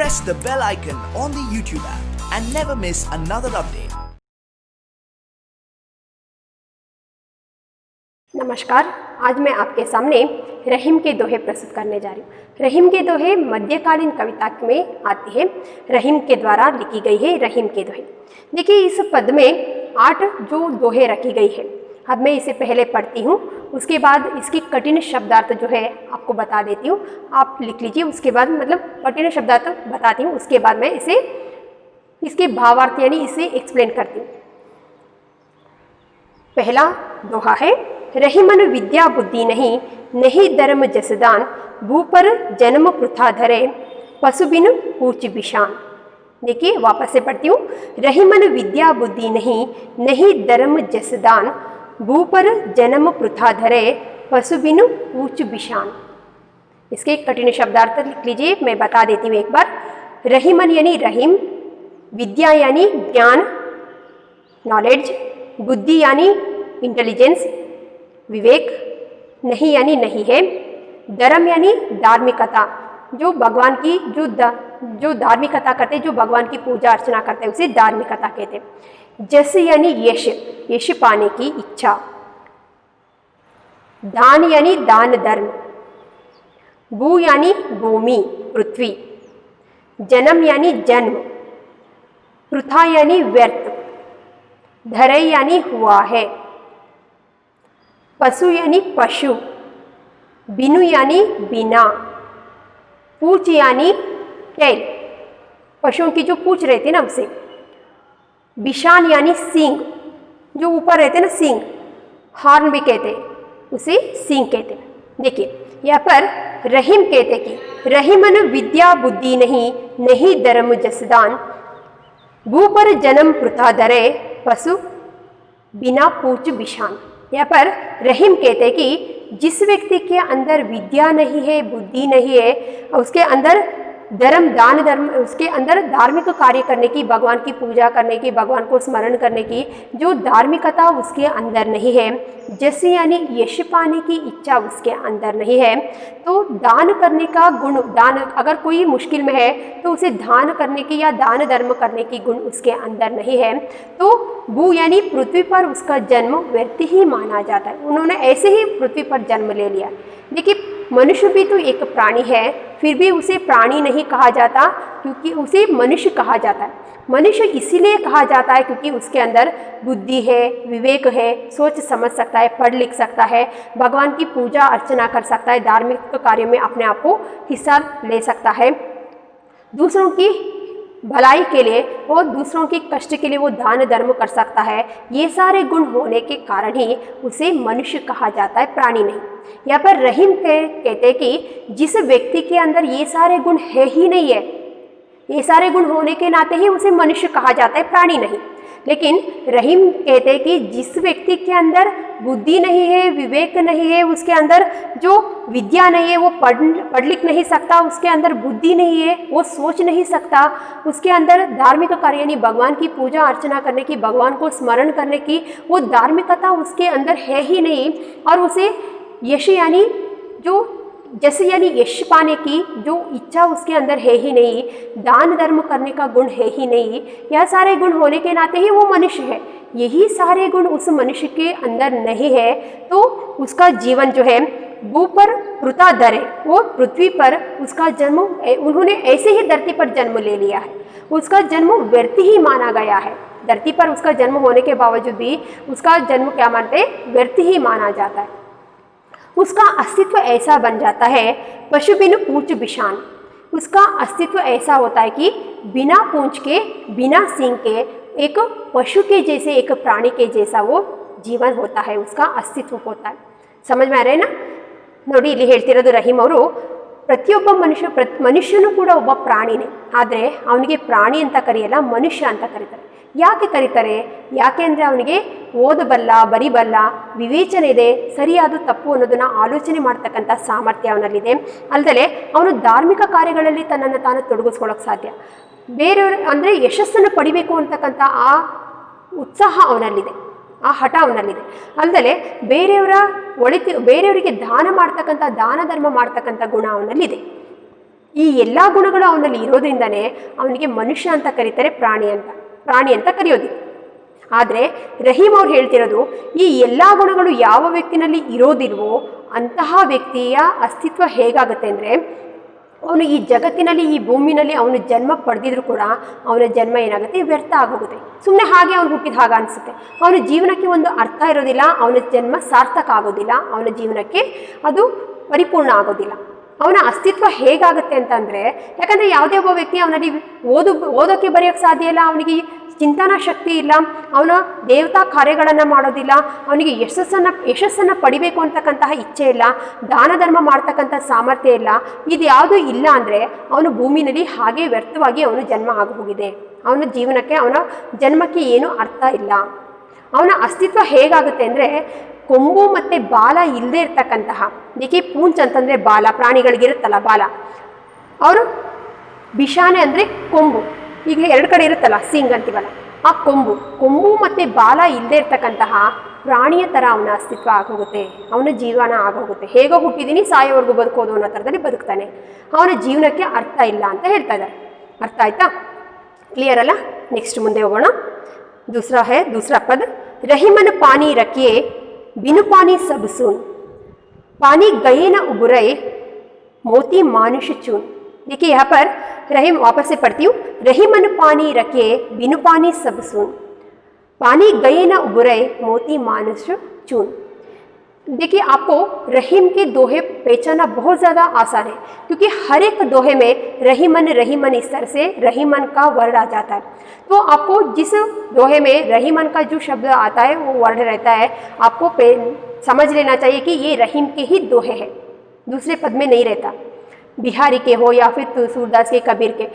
press the bell icon on the YouTube app and never miss another update. नमस्कार, आज मैं आपके सामने रहीम के दोहे प्रस्तुत करने जा रही हूँ। रहीम के दोहे मध्यकालीन कविता में आती है, रहीम के द्वारा लिखी गई है रहीम के दोहे। देखिए, इस पद में 8 जो दोहे रखी गई है। अब मैं इसे पहले पढ़ती हूँ, उसके बाद इसकी कठिन शब्दार्थ जो है आपको बता देती हूँ, आप लिख लीजिए। उसके बाद मतलब कठिन शब्दार्थ बताती हूँ, उसके बाद मैं इसके भावार्थ यानी इसे एक्सप्लेन करती हूँ। पहला दोहा है, रहीमन विद्या बुद्धि नहीं, नहीं धर्म जसदान, भू पर जन्म प्रथा धरे, पशु बिन पूछ बिशान। देखिए, वापस से पढ़ती हूँ। रहीमन विद्या बुद्धि नहीं, नहीं धर्म जसदान, भू पर जन्म प्रथा धरे, पशु बिन पूछ बिशान। इसके कठिन शब्दार्थ लिख लीजिए, मैं बता देती हूँ एक बार। रहीमन यानी रहीम, विद्या यानी ज्ञान नॉलेज, बुद्धि यानी इंटेलिजेंस विवेक, नहीं यानी नहीं है, धर्म यानी धार्मिकता, जो भगवान की जो धार्मिकता करते, जो भगवान की पूजा अर्चना करते हैं उसे धार्मिकता कहते हैं। जस यानी यश, यश पाने की इच्छा, दान यानी दान धर्म, भू यानी भूमि पृथ्वी, जन्म यानी जन्म, प्रथा यानी व्यर्थ, धरे यानी हुआ है, पशु यानी पशु, बिनु यानी बिना, पूछ यानी टेल, पशुओं की जो पूछ रहती है ना उसे, बिशान यानी सींग, जो ऊपर रहते ना सींग, हॉर्न भी कहते हैं उसे सींग कहते हैं। देखिए, यहाँ पर रहीम कहते कि रहीमन विद्या बुद्धि नहीं, नहीं धर्म जसदान, भू पर जन्म प्रथा धरे, पशु बिना पूछ बिशान। यहाँ पर रहीम कहते कि जिस व्यक्ति के अंदर विद्या नहीं है, बुद्धि नहीं है, उसके अंदर धर्म उसके अंदर धार्मिक कार्य करने की, भगवान की पूजा करने की, भगवान को स्मरण करने की जो धार्मिकता उसके अंदर नहीं है, जैसे यानी यश पाने की इच्छा उसके अंदर नहीं है, तो दान करने का गुण, दान अगर कोई मुश्किल में है तो उसे दान करने की या दान धर्म करने की गुण उसके अंदर नहीं है, तो भू यानी पृथ्वी पर उसका जन्म व्यर्थ ही माना जाता है। उन्होंने ऐसे ही पृथ्वी पर जन्म ले लिया। देखिए, मनुष्य भी तो एक प्राणी है, फिर भी उसे प्राणी नहीं कहा जाता, क्योंकि उसे मनुष्य कहा जाता है। मनुष्य इसीलिए कहा जाता है क्योंकि उसके अंदर बुद्धि है, विवेक है, सोच समझ सकता है, पढ़ लिख सकता है, भगवान की पूजा अर्चना कर सकता है, धार्मिक कार्यों में अपने आप को हिस्सा ले सकता है, दूसरों की भलाई के लिए और दूसरों के कष्ट के लिए वो दान धर्म कर सकता है। ये सारे गुण होने के कारण ही उसे मनुष्य कहा जाता है, प्राणी नहीं। यहाँ पर रहीम कहते हैं कि जिस व्यक्ति के अंदर ये सारे गुण है ही नहीं है, ये सारे गुण होने के नाते ही उसे मनुष्य कहा जाता है, प्राणी नहीं। लेकिन रहीम कहते हैं कि जिस व्यक्ति के अंदर बुद्धि नहीं है, विवेक नहीं है, उसके अंदर जो विद्या नहीं है, वो पढ़ लिख नहीं सकता, उसके अंदर बुद्धि नहीं है, वो सोच नहीं सकता, उसके अंदर धार्मिक कार्य यानी भगवान की पूजा अर्चना करने की, भगवान को स्मरण करने की वो धार्मिकता उसके अंदर है ही नहीं, और उसे यश यानी जो जैसे यानी यश पाने की जो इच्छा उसके अंदर है ही नहीं, दान धर्म करने का गुण है ही नहीं, यह सारे गुण होने के नाते ही वो मनुष्य है। यही सारे गुण उस मनुष्य के अंदर नहीं है, तो उसका जीवन जो है भू पर प्रथा धरे, वो पृथ्वी पर उसका जन्म, उन्होंने ऐसे ही धरती पर जन्म ले लिया है, उसका जन्म व्यर्थ ही माना गया है। धरती पर उसका जन्म होने के बावजूद भी उसका जन्म क्या मानते, व्यर्थ ही माना जाता है। उसका अस्तित्व ऐसा बन जाता है, पशु बिन पूंछ बिशान, उसका अस्तित्व ऐसा होता है कि बिना पूंछ के, बिना सींग के, एक पशु के जैसे, एक प्राणी के जैसा वो जीवन होता है, उसका अस्तित्व होता है। समझ में आ रहे ना? ನೋಡಿ, ಇಲ್ಲಿ ಹೇಳ್ತಿರೋದು ರಹೀಮ್ ಅವರು ಪ್ರತಿಯೊಬ್ಬ ಮನುಷ್ಯನೂ ಕೂಡ ಒಬ್ಬ ಪ್ರಾಣಿನೇ, ಆದರೆ ಅವನಿಗೆ ಪ್ರಾಣಿ ಅಂತ ಕರೆಯಲ್ಲ, ಮನುಷ್ಯ ಅಂತ ಕರೀತಾರೆ। ಯಾಕೆ ಕರೀತಾರೆ? ಯಾಕೆ ಅಂದರೆ ಅವನಿಗೆ ಓದಬಲ್ಲ, ಬರಿಬಲ್ಲ, ವಿವೇಚನೆ ಇದೆ, ಸರಿಯಾದ ತಪ್ಪು ಅನ್ನೋದನ್ನು ಆಲೋಚನೆ ಮಾಡ್ತಕ್ಕಂಥ ಸಾಮರ್ಥ್ಯ ಅವನಲ್ಲಿದೆ, ಅಲ್ಲದೆ ಅವನು ಧಾರ್ಮಿಕ ಕಾರ್ಯಗಳಲ್ಲಿ ತನ್ನನ್ನು ತಾನು ತೊಡಗಿಸ್ಕೊಳ್ಳೋಕೆ ಸಾಧ್ಯ, ಬೇರೆಯವರು ಅಂದರೆ ಯಶಸ್ಸನ್ನು ಪಡಿಬೇಕು ಅಂತಕ್ಕಂಥ ಆ ಉತ್ಸಾಹ ಅವನಲ್ಲಿದೆ, ಆ ಹಠ ಅವನಲ್ಲಿದೆ, ಅಲ್ಲದೆ ಬೇರೆಯವರಿಗೆ ದಾನ ಮಾಡ್ತಕ್ಕಂಥ, ದಾನ ಧರ್ಮ ಮಾಡ್ತಕ್ಕಂಥ ಗುಣ ಅವನಲ್ಲಿದೆ। ಈ ಎಲ್ಲ ಗುಣಗಳು ಅವನಲ್ಲಿ ಇರೋದ್ರಿಂದನೇ ಅವನಿಗೆ ಮನುಷ್ಯ ಅಂತ ಕರೀತಾರೆ, ಪ್ರಾಣಿ ಅಂತ ಕರೆಯೋದು. ಆದರೆ ರಹೀಮ್ ಅವ್ರು ಹೇಳ್ತಿರೋದು, ಈ ಎಲ್ಲ ಗುಣಗಳು ಯಾವ ವ್ಯಕ್ತಿನಲ್ಲಿ ಇರೋದಿಲ್ವೋ ಅಂತಹ ವ್ಯಕ್ತಿಯ ಅಸ್ತಿತ್ವ ಹೇಗಾಗುತ್ತೆ ಅಂದರೆ, ಅವನು ಈ ಜಗತ್ತಿನಲ್ಲಿ, ಈ ಭೂಮಿನಲ್ಲಿ ಅವನು ಜನ್ಮ ಪಡೆದಿದ್ರು ಕೂಡ ಅವನ ಜನ್ಮ ಏನಾಗುತ್ತೆ, ವ್ಯರ್ಥ ಆಗೋಗುತ್ತೆ. ಸುಮ್ಮನೆ ಹಾಗೆ ಅವನು ಹುಟ್ಟಿದ ಹಾಗೆ ಅನಿಸುತ್ತೆ. ಅವನ ಜೀವನಕ್ಕೆ ಒಂದು ಅರ್ಥ ಇರೋದಿಲ್ಲ, ಅವನ ಜನ್ಮ ಸಾರ್ಥಕ ಆಗೋದಿಲ್ಲ, ಅವನ ಜೀವನಕ್ಕೆ ಅದು ಪರಿಪೂರ್ಣ ಆಗೋದಿಲ್ಲ. ಅವನ ಅಸ್ತಿತ್ವ ಹೇಗಾಗುತ್ತೆ ಅಂತಂದರೆ, ಯಾಕಂದರೆ ಯಾವುದೇ ಒಬ್ಬ ವ್ಯಕ್ತಿ ಅವನಲ್ಲಿ ಓದೋಕ್ಕೆ ಬರೆಯೋಕ್ಕೆ ಸಾಧ್ಯ ಇಲ್ಲ, ಅವನಿಗೆ ಚಿಂತನಾ ಶಕ್ತಿ ಇಲ್ಲ, ಅವನ ದೇವತಾ ಕಾರ್ಯಗಳನ್ನು ಮಾಡೋದಿಲ್ಲ, ಅವನಿಗೆ ಯಶಸ್ಸನ್ನು ಪಡಿಬೇಕು ಅಂತಕ್ಕಂತಹ ಇಚ್ಛೆ ಇಲ್ಲ, ದಾನ ಧರ್ಮ ಮಾಡ್ತಕ್ಕಂಥ ಸಾಮರ್ಥ್ಯ ಇಲ್ಲ, ಇದು ಯಾವುದೂ ಇಲ್ಲ ಅಂದರೆ ಅವನು ಭೂಮಿನಲ್ಲಿ ಹಾಗೆ ವ್ಯರ್ಥವಾಗಿ ಅವನು ಜನ್ಮ ಆಗೋಗಿದೆ. ಅವನ ಜೀವನಕ್ಕೆ, ಅವನ ಜನ್ಮಕ್ಕೆ ಏನೂ ಅರ್ಥ ಇಲ್ಲ. ಅವನ ಅಸ್ತಿತ್ವ ಹೇಗಾಗುತ್ತೆ ಅಂದರೆ, ಕೊಂಬು ಮತ್ತು ಬಾಲ ಇಲ್ಲದೆ ಇರ್ತಕ್ಕಂತಹ, ಇದಕ್ಕೆ ಪೂಂಚ್ ಅಂತಂದರೆ ಬಾಲ, ಪ್ರಾಣಿಗಳಿಗಿರುತ್ತಲ್ಲ ಬಾಲ, ಅವರು ಬಿಷಾನೆ ಅಂದರೆ ಕೊಂಬು, ಈಗ ಎರಡು ಕಡೆ ಇರುತ್ತಲ್ಲ ಸಿಂಗ್ ಅಂತೀವಲ್ಲ, ಆ ಕೊಂಬು ಮತ್ತು ಬಾಲ ಇಲ್ಲದೆ ಇರ್ತಕ್ಕಂತಹ ಪ್ರಾಣಿಯ ಥರ ಅವನ ಅಸ್ತಿತ್ವ ಆಗೋಗುತ್ತೆ, ಅವನ ಜೀವನ ಆಗೋಗುತ್ತೆ. ಹೇಗೋ ಹುಟ್ಟಿದ್ದೀನಿ ಸಾಯೋವರೆಗೂ ಬದುಕೋದು ಅನ್ನೋ ಥರದಲ್ಲಿ ಬದುಕ್ತಾನೆ, ಅವನ ಜೀವನಕ್ಕೆ ಅರ್ಥ ಇಲ್ಲ ಅಂತ ಹೇಳ್ತಾ ಇದ್ದಾರೆ. ಅರ್ಥ ಆಯ್ತಾ? ಕ್ಲಿಯರ್ ಅಲ್ಲ? ನೆಕ್ಸ್ಟ್ ಮುಂದೆ ಹೋಗೋಣ. दूसरा पद, रहीमन पानी रखिए बिनु पानी सब सुन, पानी गए न उबरे मोती मानुष चून। देखिए यहाँ पर रहीम, वापस से पढ़ती हूँ, रहीमन पानी रखिए बिनु पानी सब सुन, पानी गए न उबरे मोती मानुष चून। देखिए आपको रहीम के दोहे पहचाना बहुत ज़्यादा आसान है, क्योंकि हर एक दोहे में रहीमन इस तरह से रहीमन का वर्ड आ जाता है। तो आपको जिस दोहे में रहीमन का जो शब्द आता है वो वर्ड रहता है, आपको समझ लेना चाहिए कि ये रहीम के ही दोहे हैं, दूसरे पद में नहीं रहता। बिहारी के हो या फिर सूरदास के, कबीर के,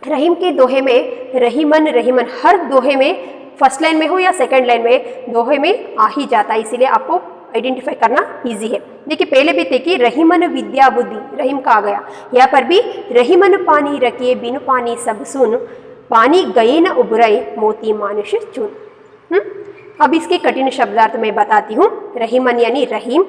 रहीम के दोहे में रहीमन हर दोहे में फर्स्ट लाइन में हो या सेकंड लाइन में दोहे में आ ही जाता है, इसीलिए आपको आइडेंटिफाई करना इजी है। देखिए पहले भी देखिए, रहीमन विद्या बुद्धि, रहीम का आ गया, यहाँ पर भी रहीमन पानी रखिए बिनु पानी सब सुन, पानी गए न उबरे मोती मानुष चून। अब इसके कठिन शब्दार्थ मैं बताती हूँ। रहीमन यानी रहीम,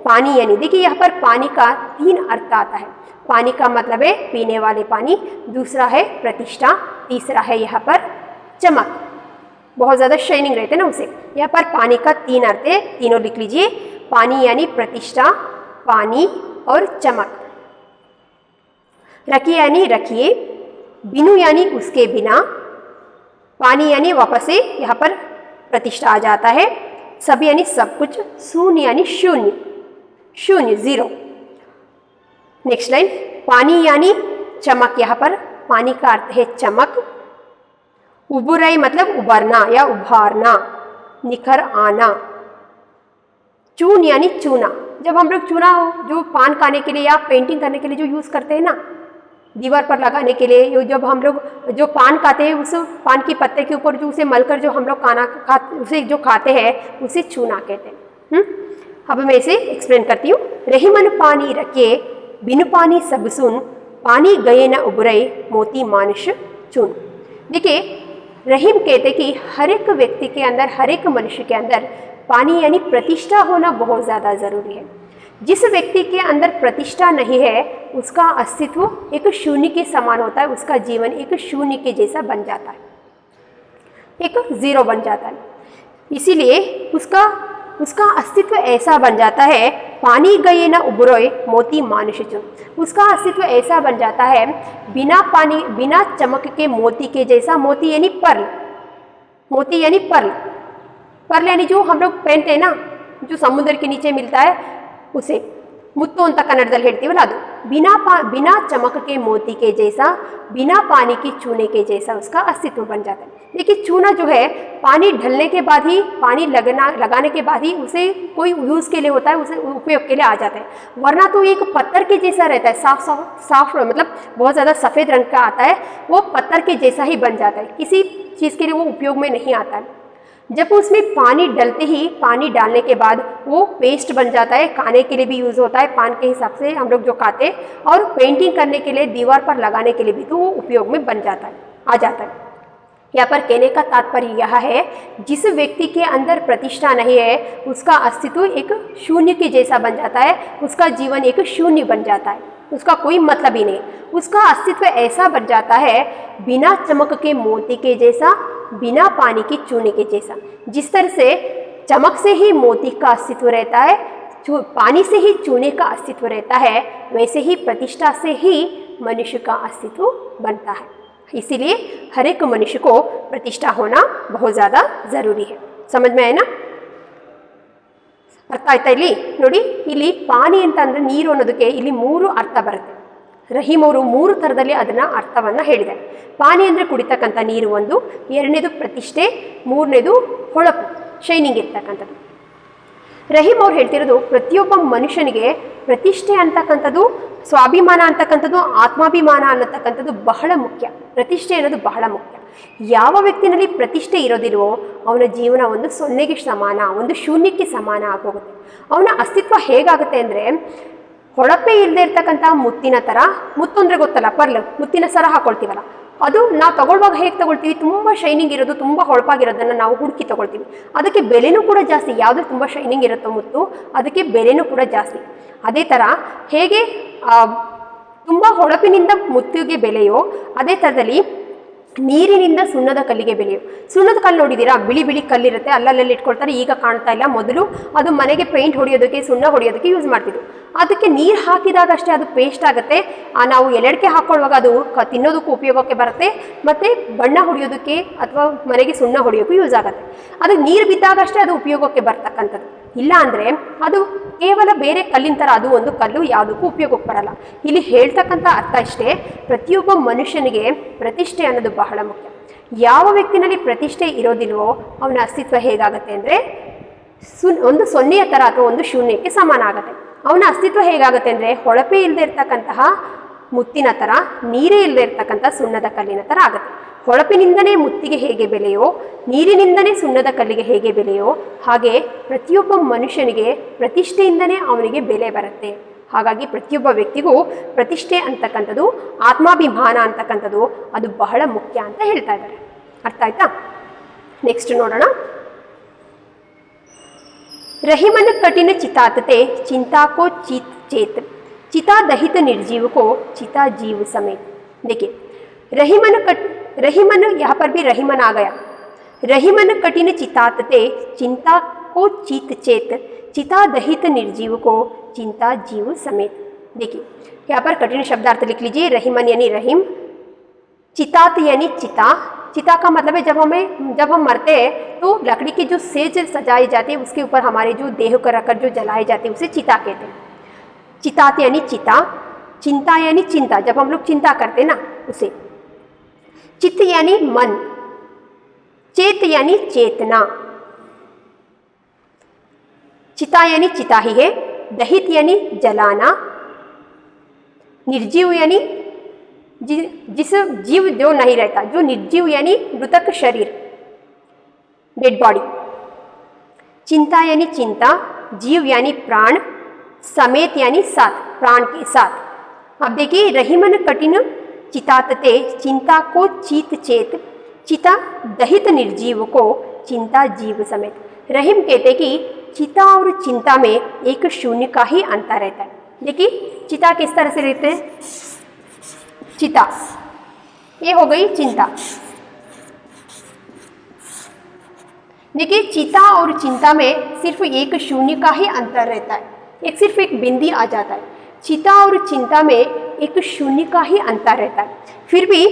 पानी यानी, देखिए यहाँ पर पानी का 3 अर्थ आता है। पानी का मतलब है पीने वाले पानी, दूसरा है प्रतिष्ठा, तीसरा है यहाँ पर चमक, बहुत ज़्यादा शाइनिंग रहते हैं ना उसे। यहाँ पर पानी का 3 अर्थ है, तीनों लिख लीजिए। पानी यानी प्रतिष्ठा, पानी और चमक। रखिए यानी रखिए, बिनु यानी उसके बिना, पानी यानी वापस से यहाँ पर प्रतिष्ठा आ जाता है, सब यानी सब कुछ, शून्य यानी शून्य जीरो। नेक्स्ट लाइन, पानी यानी चमक, यहाँ पर पानी का अर्थ है चमक। उबुराई मतलब उभरना या उभारना, निखर आना। चून यानी चूना, जब हम लोग चूना जो पान खाने के लिए या पेंटिंग करने के लिए जो यूज़ करते हैं ना, दीवार पर लगाने के लिए, जब हम लोग जो पान खाते हैं उस पान की पत्ते के ऊपर जो उसे मलकर जो हम लोग उसे जो खाते हैं उसे चूना कहते हैं। अब मैं इसे एक्सप्लेन करती हूँ। रहीमन पानी रखे बिनु पानी सब सुन, पानी गए न उबरे मोती मानुष चून। देखिए रहीम कहते कि हर एक व्यक्ति के अंदर, हर एक मनुष्य के अंदर पानी यानी प्रतिष्ठा होना बहुत ज़्यादा ज़रूरी है। जिस व्यक्ति के अंदर प्रतिष्ठा नहीं है उसका अस्तित्व एक शून्य के समान होता है, उसका जीवन एक शून्य के जैसा बन जाता है, एक जीरो बन जाता है। इसीलिए उसका अस्तित्व ऐसा बन जाता है, पानी गए न उबरोए मोती मानुष चून। उसका अस्तित्व ऐसा बन जाता है बिना पानी, बिना चमक के मोती के जैसा। मोती यानी पर्ल, मोती यानी पर्ल, पर्ल यानी जो हम लोग पहनते हैं ना, जो समुद्र के नीचे मिलता है उसे मुत्तु ಅಂತ ಕನ್ನಡದಲ್ಲಿ ಹೇಳ್ತೀವಲ್ಲ ಅದು। बिना चमक के मोती के जैसा, बिना पानी की चूने के जैसा उसका अस्तित्व बन जाता है। देखिए चूना जो है पानी ढलने के बाद ही, पानी लगाने के बाद ही उसे कोई यूज़ के लिए होता है, उसे उपयोग के लिए आ जाता है, वरना तो एक पत्थर के जैसा रहता है, साफ मतलब बहुत ज़्यादा सफ़ेद रंग का आता है, वो पत्थर के जैसा ही बन जाता है, किसी चीज़ के लिए वो उपयोग में नहीं आता है। जब उसमें पानी डलते ही, पानी डालने के बाद वो पेस्ट बन जाता है, खाने के लिए भी यूज़ होता है पान के हिसाब से हम लोग जो खाते हैं, और पेंटिंग करने के लिए, दीवार पर लगाने के लिए भी तो वो उपयोग में बन जाता है, आ जाता है। यहाँ पर कहने का तात्पर्य यह है, जिस व्यक्ति के अंदर प्रतिष्ठा नहीं है उसका अस्तित्व एक शून्य के जैसा बन जाता है, उसका जीवन एक शून्य बन जाता है। उसका कोई मतलब ही नहीं, उसका अस्तित्व ऐसा बन जाता है बिना चमक के मोती के जैसा, बिना पानी के चूने के जैसा। जिस तरह से चमक से ही मोती का अस्तित्व रहता है, पानी से ही चूने का अस्तित्व रहता है, वैसे ही प्रतिष्ठा से ही मनुष्य का अस्तित्व बनता है। इसीलिए हर एक मनुष्य को प्रतिष्ठा होना बहुत ज़्यादा ज़रूरी है। समझ में आए ना? ಅರ್ಥ ಆಯ್ತಾ? ಇಲ್ಲಿ ನೋಡಿ, ಇಲ್ಲಿ ಪಾನಿ ಅಂತ ಅಂದರೆ ನೀರು ಅನ್ನೋದಕ್ಕೆ ಇಲ್ಲಿ 3 ಅರ್ಥ ಬರುತ್ತೆ. ರಹೀಮ್ ಅವರು 3 ಥರದಲ್ಲಿ ಅದನ್ನು ಅರ್ಥವನ್ನು ಹೇಳಿದ್ದಾರೆ. ಪಾನಿ ಅಂದರೆ ಕುಡಿತಕ್ಕಂಥ ನೀರು ಒಂದು, ಎರಡನೇದು ಪ್ರತಿಷ್ಠೆ, ಮೂರನೇದು ಹೊಳಪು, ಶೈನಿಂಗ್ ಇರ್ತಕ್ಕಂಥದ್ದು. ರಹೀಮ್ ಅವ್ರು ಹೇಳ್ತಿರೋದು ಪ್ರತಿಯೊಬ್ಬ ಮನುಷ್ಯನಿಗೆ ಪ್ರತಿಷ್ಠೆ ಅಂತಕ್ಕಂಥದ್ದು, ಸ್ವಾಭಿಮಾನ ಅಂತಕ್ಕಂಥದ್ದು, ಆತ್ಮಾಭಿಮಾನ ಅನ್ನತಕ್ಕಂಥದ್ದು ಬಹಳ ಮುಖ್ಯ. ಪ್ರತಿಷ್ಠೆ ಅನ್ನೋದು ಬಹಳ ಮುಖ್ಯ. ಯಾವ ವ್ಯಕ್ತಿನಲ್ಲಿ ಪ್ರತಿಷ್ಠೆ ಇರೋದಿಲ್ವೋ ಅವನ ಜೀವನ ಒಂದು ಸೊನ್ನೆಗೆ ಸಮಾನ, ಒಂದು ಶೂನ್ಯಕ್ಕೆ ಸಮಾನ ಆಗೋಗುತ್ತೆ. ಅವನ ಅಸ್ತಿತ್ವ ಹೇಗಾಗುತ್ತೆ ಅಂದರೆ, ಹೊಳಪೆ ಇಲ್ಲದೆ ಇರ್ತಕ್ಕಂಥ ಮುತ್ತಿನ ಥರ, ಮುತ್ತು ಅಂದರೆ ಗೊತ್ತಲ್ಲ, ಪರ್ಲ್, ಮುತ್ತಿನ ಸರ ಹಾಕೊಳ್ತೀವಲ್ಲ, ಅದು ನಾವು ತಗೊಳ್ಳುವಾಗ ಹೇಗೆ ತಗೊಳ್ತೀವಿ, ತುಂಬ ಶೈನಿಂಗ್ ಇರೋದು, ತುಂಬ ಹೊಳಪಾಗಿರೋದನ್ನು ನಾವು ಹುಡುಕಿ ತಗೊಳ್ತೀವಿ. ಅದಕ್ಕೆ ಬೆಲೆನೂ ಕೂಡ ಜಾಸ್ತಿ. ಯಾವುದೇ ತುಂಬ ಶೈನಿಂಗ್ ಇರುತ್ತೋ ಮುತ್ತು, ಅದಕ್ಕೆ ಬೆಲೆನೂ ಕೂಡ ಜಾಸ್ತಿ. ಅದೇ ಥರ ಹೇಗೆ ತುಂಬ ಹೊಳಪಿನಿಂದ ಮುತ್ತಿಗೆ ಬೆಲೆಯೋ, ಅದೇ ಥರದಲ್ಲಿ ನೀರಿನಿಂದ ಸುಣ್ಣದ ಕಲ್ಲಿಗೆ ಬೆಲೆಯೋ. ಸುಣ್ಣದ ಕಲ್ಲು ನೋಡಿದ್ದೀರಾ? ಬಿಳಿ ಬಿಳಿ ಕಲ್ಲಿರುತ್ತೆ, ಅಲ್ಲಲ್ಲಿ ಇಟ್ಕೊಳ್ತಾರೆ, ಈಗ ಕಾಣ್ತಾ ಇಲ್ಲ. ಮೊದಲು ಅದು ಮನೆಗೆ ಪೇಂಟ್ ಹೊಡೆಯೋದಕ್ಕೆ, ಸುಣ್ಣ ಹೊಡೆಯೋದಕ್ಕೆ ಯೂಸ್ ಮಾಡ್ತಿದ್ರು. ಅದಕ್ಕೆ ನೀರು ಹಾಕಿದಾಗ ಅಷ್ಟೇ ಅದು ಪೇಸ್ಟ್ ಆಗುತ್ತೆ. ನಾವು ಎಲೆಡಿಕೆ ಹಾಕೊಳ್ಳುವಾಗ ಅದು ತಿನ್ನೋದಕ್ಕೂ ಉಪಯೋಗಕ್ಕೆ ಬರುತ್ತೆ, ಮತ್ತು ಬಣ್ಣ ಹೊಡೆಯೋದಕ್ಕೆ ಅಥವಾ ಮನೆಗೆ ಸುಣ್ಣ ಹೊಡೆಯೋಕ್ಕೂ ಯೂಸ್ ಆಗುತ್ತೆ. ಅದು ನೀರು ಬಿದ್ದಾಗಷ್ಟೇ ಅದು ಉಪಯೋಗಕ್ಕೆ ಬರ್ತಕ್ಕಂಥದ್ದು. ಇಲ್ಲ ಅಂದರೆ ಅದು ಕೇವಲ ಬೇರೆ ಕಲ್ಲಿನ ಥರ, ಅದು ಒಂದು ಕಲ್ಲು, ಯಾವುದಕ್ಕೂ ಉಪಯೋಗಕ್ಕೆ ಬರಲ್ಲ. ಇಲ್ಲಿ ಹೇಳ್ತಕ್ಕಂಥ ಅರ್ಥ ಇಷ್ಟೇ, ಪ್ರತಿಯೊಬ್ಬ ಮನುಷ್ಯನಿಗೆ ಪ್ರತಿಷ್ಠೆ ಅನ್ನೋದು ಬಹಳ ಮುಖ್ಯ. ಯಾವ ವ್ಯಕ್ತಿನಲ್ಲಿ ಪ್ರತಿಷ್ಠೆ ಇರೋದಿಲ್ವೋ ಅವನ ಅಸ್ತಿತ್ವ ಹೇಗಾಗುತ್ತೆ ಅಂದರೆ ಒಂದು ಸೊನ್ನೆಯ ಥರ ಅಥವಾ ಒಂದು ಶೂನ್ಯಕ್ಕೆ ಸಮಾನ ಆಗುತ್ತೆ. ಅವನ ಅಸ್ತಿತ್ವ ಹೇಗಾಗುತ್ತೆ ಅಂದರೆ ಹೊಳಪೇ ಇಲ್ಲದೆ ಇರ್ತಕ್ಕಂತಹ ಮುತ್ತಿನ ಥರ, ನೀರೇ ಇಲ್ಲದೆ ಇರ್ತಕ್ಕಂಥ ಸುಣ್ಣದ ಕಲ್ಲಿನ ಥರ ಆಗುತ್ತೆ. ಹೊಳಪಿನಿಂದನೇ ಮುತ್ತಿಗೆ ಹೇಗೆ ಬೆಲೆಯೋ, ನೀರಿನಿಂದನೇ ಸುಣ್ಣದ ಕಲ್ಲಿಗೆ ಹೇಗೆ ಬೆಲೆಯೋ, ಹಾಗೆ ಪ್ರತಿಯೊಬ್ಬ ಮನುಷ್ಯನಿಗೆ ಪ್ರತಿಷ್ಠೆಯಿಂದನೇ ಅವನಿಗೆ ಬೆಲೆ ಬರುತ್ತೆ. ಹಾಗಾಗಿ ಪ್ರತಿಯೊಬ್ಬ ವ್ಯಕ್ತಿಗೂ ಪ್ರತಿಷ್ಠೆ ಅಂತಕ್ಕಂಥದ್ದು, ಆತ್ಮಾಭಿಮಾನ ಅಂತಕ್ಕಂಥದ್ದು ಅದು ಬಹಳ ಮುಖ್ಯ ಅಂತ ಹೇಳ್ತಾ ಇದ್ದಾರೆ. ಅರ್ಥ ಆಯ್ತಾ? ನೆಕ್ಸ್ಟ್ ನೋಡೋಣ. रहीमन कठिन चितातते चिंता को चित चेत, चिता दहित निर्जीव को चिता जीव समेत. देखिए रहीमन यहाँ पर भी रहीमन आ गया. रहीमन कठिन चितातते चिंता को चित चेत, चिता दहित निर्जीव को चिंता जीव समेत. देखिए यहाँ पर कठिन शब्दार्थ लिख लीजिए. रहीमन यानी रहीम, चितात यानी चिता. चिता का मतलब है जब हम मरते हैं तो लकड़ी की जो सेज सजाई जाती है उसके ऊपर हमारे जो देह को रखकर जो जलाए जाते हैं उसे चिता कहते हैं. चितात यानी चिता, चिंता यानी चिंता, जब हम लोग चिंता करते हैं ना उसे. चित्त यानी मन, चेत यानी चेतना. चिता यानी चिता ही है. दहित यानी जलाना. निर्जीव यानी जिस जीव जो नहीं रहता, जो निर्जीव यानी मृतक शरीर, डेड बॉडी. चिंता यानी चिंता, जीव यानी प्राण, समेत यानी साथ, प्राण के साथ. अब देखिए रहीमन कठिन चितातते चिंता को चित चेत, चिता दहित निर्जीव को चिंता जीव समेत. रहीम कहते कि चिता और चिंता में एक शून्य का ही अंतर रहता है. देखिए चिता किस तरह से रहते हैं. चिता ये हो गई चिंता. देखिए चिता और चिंता में सिर्फ एक शून्य का ही अंतर रहता है, सिर्फ एक बिंदी आ जाता है. चिता और चिंता में एक शून्य का ही अंतर रहता है. फिर भी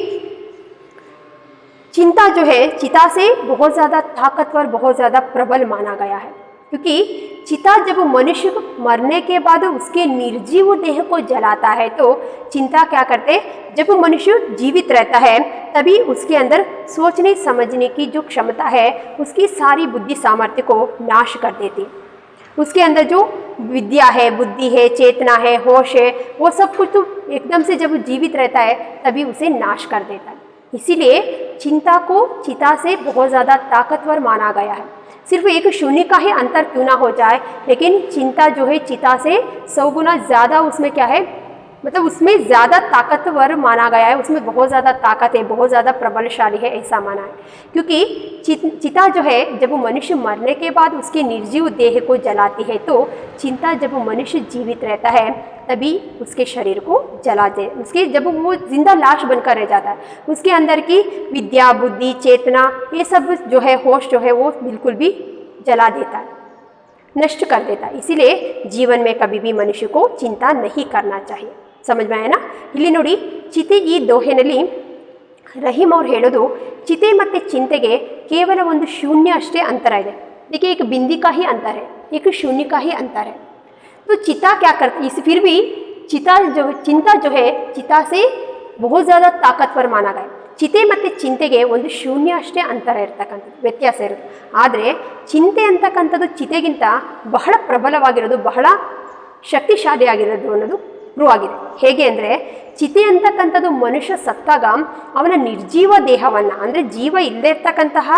चिंता जो है चिता से बहुत ज़्यादा ताकतवर, बहुत ज़्यादा प्रबल माना गया है. क्योंकि चिता जब मनुष्य मरने के बाद उसके निर्जीव देह को जलाता है तो चिंता क्या करते, जब मनुष्य जीवित रहता है तभी उसके अंदर सोचने समझने की जो क्षमता है उसकी सारी बुद्धि सामर्थ्य को नाश कर देती है. उसके अंदर जो विद्या है, बुद्धि है, चेतना है, होश है, वो सब कुछ तो एकदम से जब जीवित रहता है तभी उसे नाश कर देता है. इसीलिए चिंता को चिता से बहुत ज़्यादा ताकतवर माना गया है. सिर्फ एक शून्य का ही अंतर क्यों ना हो जाए, लेकिन चिंता जो है चिता से 100 गुना ज़्यादा उसमें क्या है मतलब उसमें ज़्यादा ताकतवर माना गया है, उसमें बहुत ज़्यादा ताकत है, बहुत ज़्यादा प्रबलशाली है, ऐसा माना है। क्योंकि चिता जो है जब वो मनुष्य मरने के बाद उसके निर्जीव देह को जलाती है, तो चिता जब वो मनुष्य जीवित रहता है तभी उसके शरीर को जला दे, उसके जब वो जिंदा लाश बनकर रह जाता है, उसके अंदर की विद्या, बुद्धि, चेतना, ये सब जो है, होश जो है, वो बिल्कुल भी जला देता है, नष्ट कर देता है। इसीलिए जीवन में कभी भी मनुष्य को चिंता नहीं करना चाहिए। समझ में आया ना? ಇಲ್ಲಿ ನೋಡಿ, ಚಿತೆ ಈ ದೋಹೆನಲ್ಲಿ ರಹೀಮ್ ಅವ್ರು ಹೇಳೋದು, ಚಿತೆ ಮತ್ತು ಚಿಂತೆಗೆ ಕೇವಲ ಒಂದು ಶೂನ್ಯ ಅಷ್ಟೇ ಅಂತರ ಇದೆ। देखिए एक बिंदी का ही अंतर है, एक शून्य का ही अंतर है। तो चिता क्या करती है, फिर भी चिंता जो है चिता से बहुत ज़्यादा ताकतवर माना गया। ಚಿತೆ ಮತ್ತು ಚಿಂತೆಗೆ ಒಂದು ಶೂನ್ಯ ಅಷ್ಟೇ ಅಂತರ ಇರ್ತಕ್ಕಂಥದ್ದು, ವ್ಯತ್ಯಾಸ ಇರುತ್ತೆ। ಆದರೆ ಚಿಂತೆ ಅಂತಕ್ಕಂಥದ್ದು ಚಿತೆಗಿಂತ ಬಹಳ ಪ್ರಬಲವಾಗಿರೋದು, ಬಹಳ ಶಕ್ತಿಶಾಲಿಯಾಗಿರೋದು ಅನ್ನೋದು ಪ್ರೂವ್ ಆಗಿದೆ। ಹೇಗೆ ಅಂದರೆ, ಚಿತೆ ಅಂತಕ್ಕಂಥದ್ದು ಮನುಷ್ಯ ಸತ್ತಾಗ ಅವನ ನಿರ್ಜೀವ ದೇಹವನ್ನು, ಅಂದರೆ ಜೀವ ಇಲ್ಲದೇ ಇರ್ತಕ್ಕಂತಹ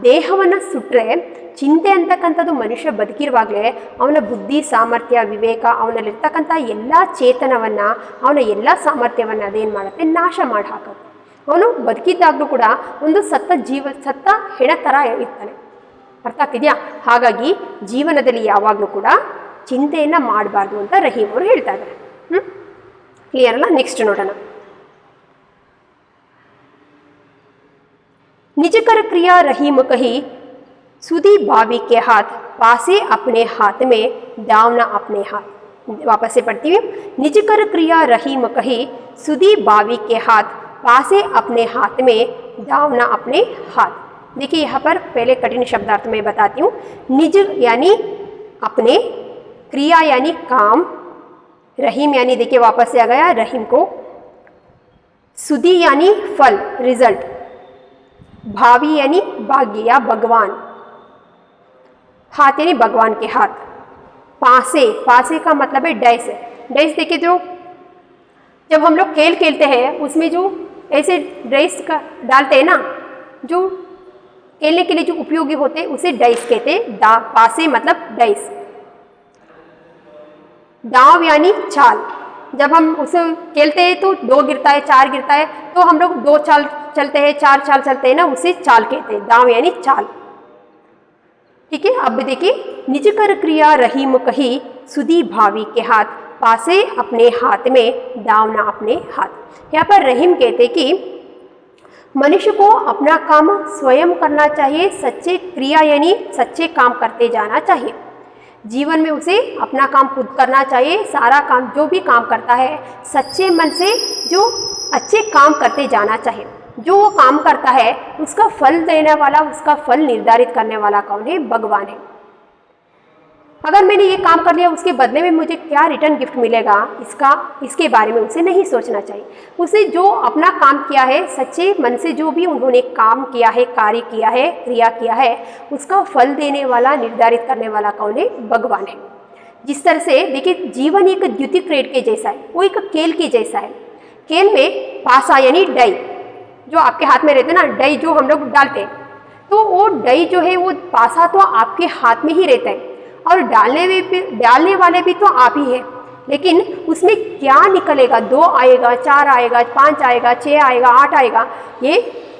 ದೇಹವನ್ನು ಸುಟ್ಟರೆ, ಚಿಂತೆ ಅಂತಕ್ಕಂಥದ್ದು ಮನುಷ್ಯ ಬದುಕಿರುವಾಗಲೇ ಅವನ ಬುದ್ಧಿ, ಸಾಮರ್ಥ್ಯ, ವಿವೇಕ, ಅವನಲ್ಲಿರ್ತಕ್ಕಂಥ ಎಲ್ಲ ಚೇತನವನ್ನು, ಅವನ ಎಲ್ಲ ಸಾಮರ್ಥ್ಯವನ್ನು ಅದೇನು ಮಾಡುತ್ತೆ, ನಾಶ ಮಾಡಿ ಹಾಕುತ್ತೆ। ಅವನು ಬದುಕಿದ್ದಾಗಲೂ ಕೂಡ ಒಂದು ಸತ್ತ ಹೆಣ ಥರ ಇರ್ತಾನೆ। ಅರ್ಥ ಆಗ್ತಿದೆಯಾ? ಹಾಗಾಗಿ ಜೀವನದಲ್ಲಿ ಯಾವಾಗಲೂ ಕೂಡ ಚಿಂತೆಯನ್ನು ಮಾಡಬಾರ್ದು ಅಂತ ರಹೀಮ್ ಅವರು ಹೇಳ್ತಾ ಇದ್ದಾರೆ। ಕ್ಲಿಯರ್ ಅಲ್ಲ? ನೆಕ್ಸ್ಟ್ ನೋಡೋಣ। निज कर क्रिया रहीम कही, सुधी भावी के हाथ, पासे अपने हाथ में, दावना अपने हाथ। वापस से पढ़ती हूँ। निज कर क्रिया रहीम कही, सुधी भावी के हाथ, पासे अपने हाथ में, दावना अपने हाथ। देखिए यहाँ पर पहले कठिन शब्दार्थ में बताती हूँ। निज यानी अपने, क्रिया यानी काम, रहीम यानी देखिए वापस से आ गया रहीम को, सुधी यानी फल, रिजल्ट, भावी यानी भाग्य या भगवान, हाथ यानी भगवान के हाथ, पासे, पासे का मतलब है डाइस। डाइस देखिए, जो जब हम लोग खेल खेलते हैं उसमें जो ऐसे डाइस का डालते हैं ना, जो खेलने के लिए जो उपयोगी होते हैं उसे डाइस कहते हैं। पासे मतलब डाइस। दाव यानी चाल, जब हम उसे खेलते हैं तो 2 गिरता है, 4 गिरता है, तो हम लोग 2 चाल चलते हैं, 4 चाल चलते हैं ना, उसे चाल कहते हैं। दाव यानी चाल। ठीक है। अब देखिए, निज कर क्रिया रहीम कही, सुधी भावी के हाथ, पासे अपने हाथ में, दावना अपने हाथ। यहाँ पर रहीम कहते कि मनुष्य को अपना काम स्वयं करना चाहिए, सच्चे क्रिया यानी सच्चे काम करते जाना चाहिए। जीवन में उसे अपना काम खुद करना चाहिए। सारा काम जो भी काम करता है सच्चे मन से, जो अच्छे काम करते जाना चाहिए। जो वो काम करता है उसका फल देने वाला, उसका फल निर्धारित करने वाला कौन है? भगवान है। अगर मैंने ये काम कर लिया, उसके बदले में मुझे क्या रिटर्न गिफ्ट मिलेगा, इसके बारे में उसे नहीं सोचना चाहिए। उसे जो अपना काम किया है, सच्चे मन से जो भी उन्होंने काम किया है, कार्य किया है, क्रिया किया है, उसका फल देने वाला, निर्धारित करने वाला कौन है? भगवान है। जिस तरह से देखिए, जीवन एक द्युति क्रेड के जैसा है, वो एक खेल के जैसा है। खेल में पासा यानी डाई, जो आपके हाथ में रहते ना, डाई जो हम लोग डालते हैं, तो वो डाई जो है, वो पासा तो आपके हाथ में ही रहता है, और डालने वाले भी तो आप ही है। लेकिन उसमें क्या निकलेगा, 2 आएगा, 4 आएगा, 5 आएगा, 6 आएगा, 8 आएगा, ये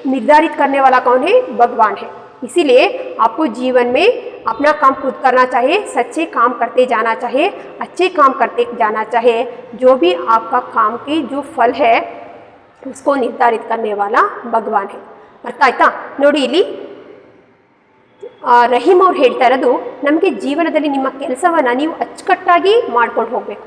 निर्धारित करने वाला कौन है? भगवान है। इसीलिए आपको जीवन में अपना काम खुद करना चाहिए, सच्चे काम करते जाना चाहिए, अच्छे काम करते जाना चाहिए। जो भी आपका काम के जो फल है उसको निर्धारित करने वाला भगवान है। ಅರ್ಥ ಆಯ್ತಾ? ನೋಡಿ, ಇಲ್ಲಿ ರಹೀಮ್ ಅವ್ರು ಹೇಳ್ತಾ ಇರೋದು, ನಮಗೆ ಜೀವನದಲ್ಲಿ ನಿಮ್ಮ ಕೆಲಸವನ್ನು ನೀವು ಅಚ್ಚುಕಟ್ಟಾಗಿ ಮಾಡ್ಕೊಂಡು ಹೋಗಬೇಕು।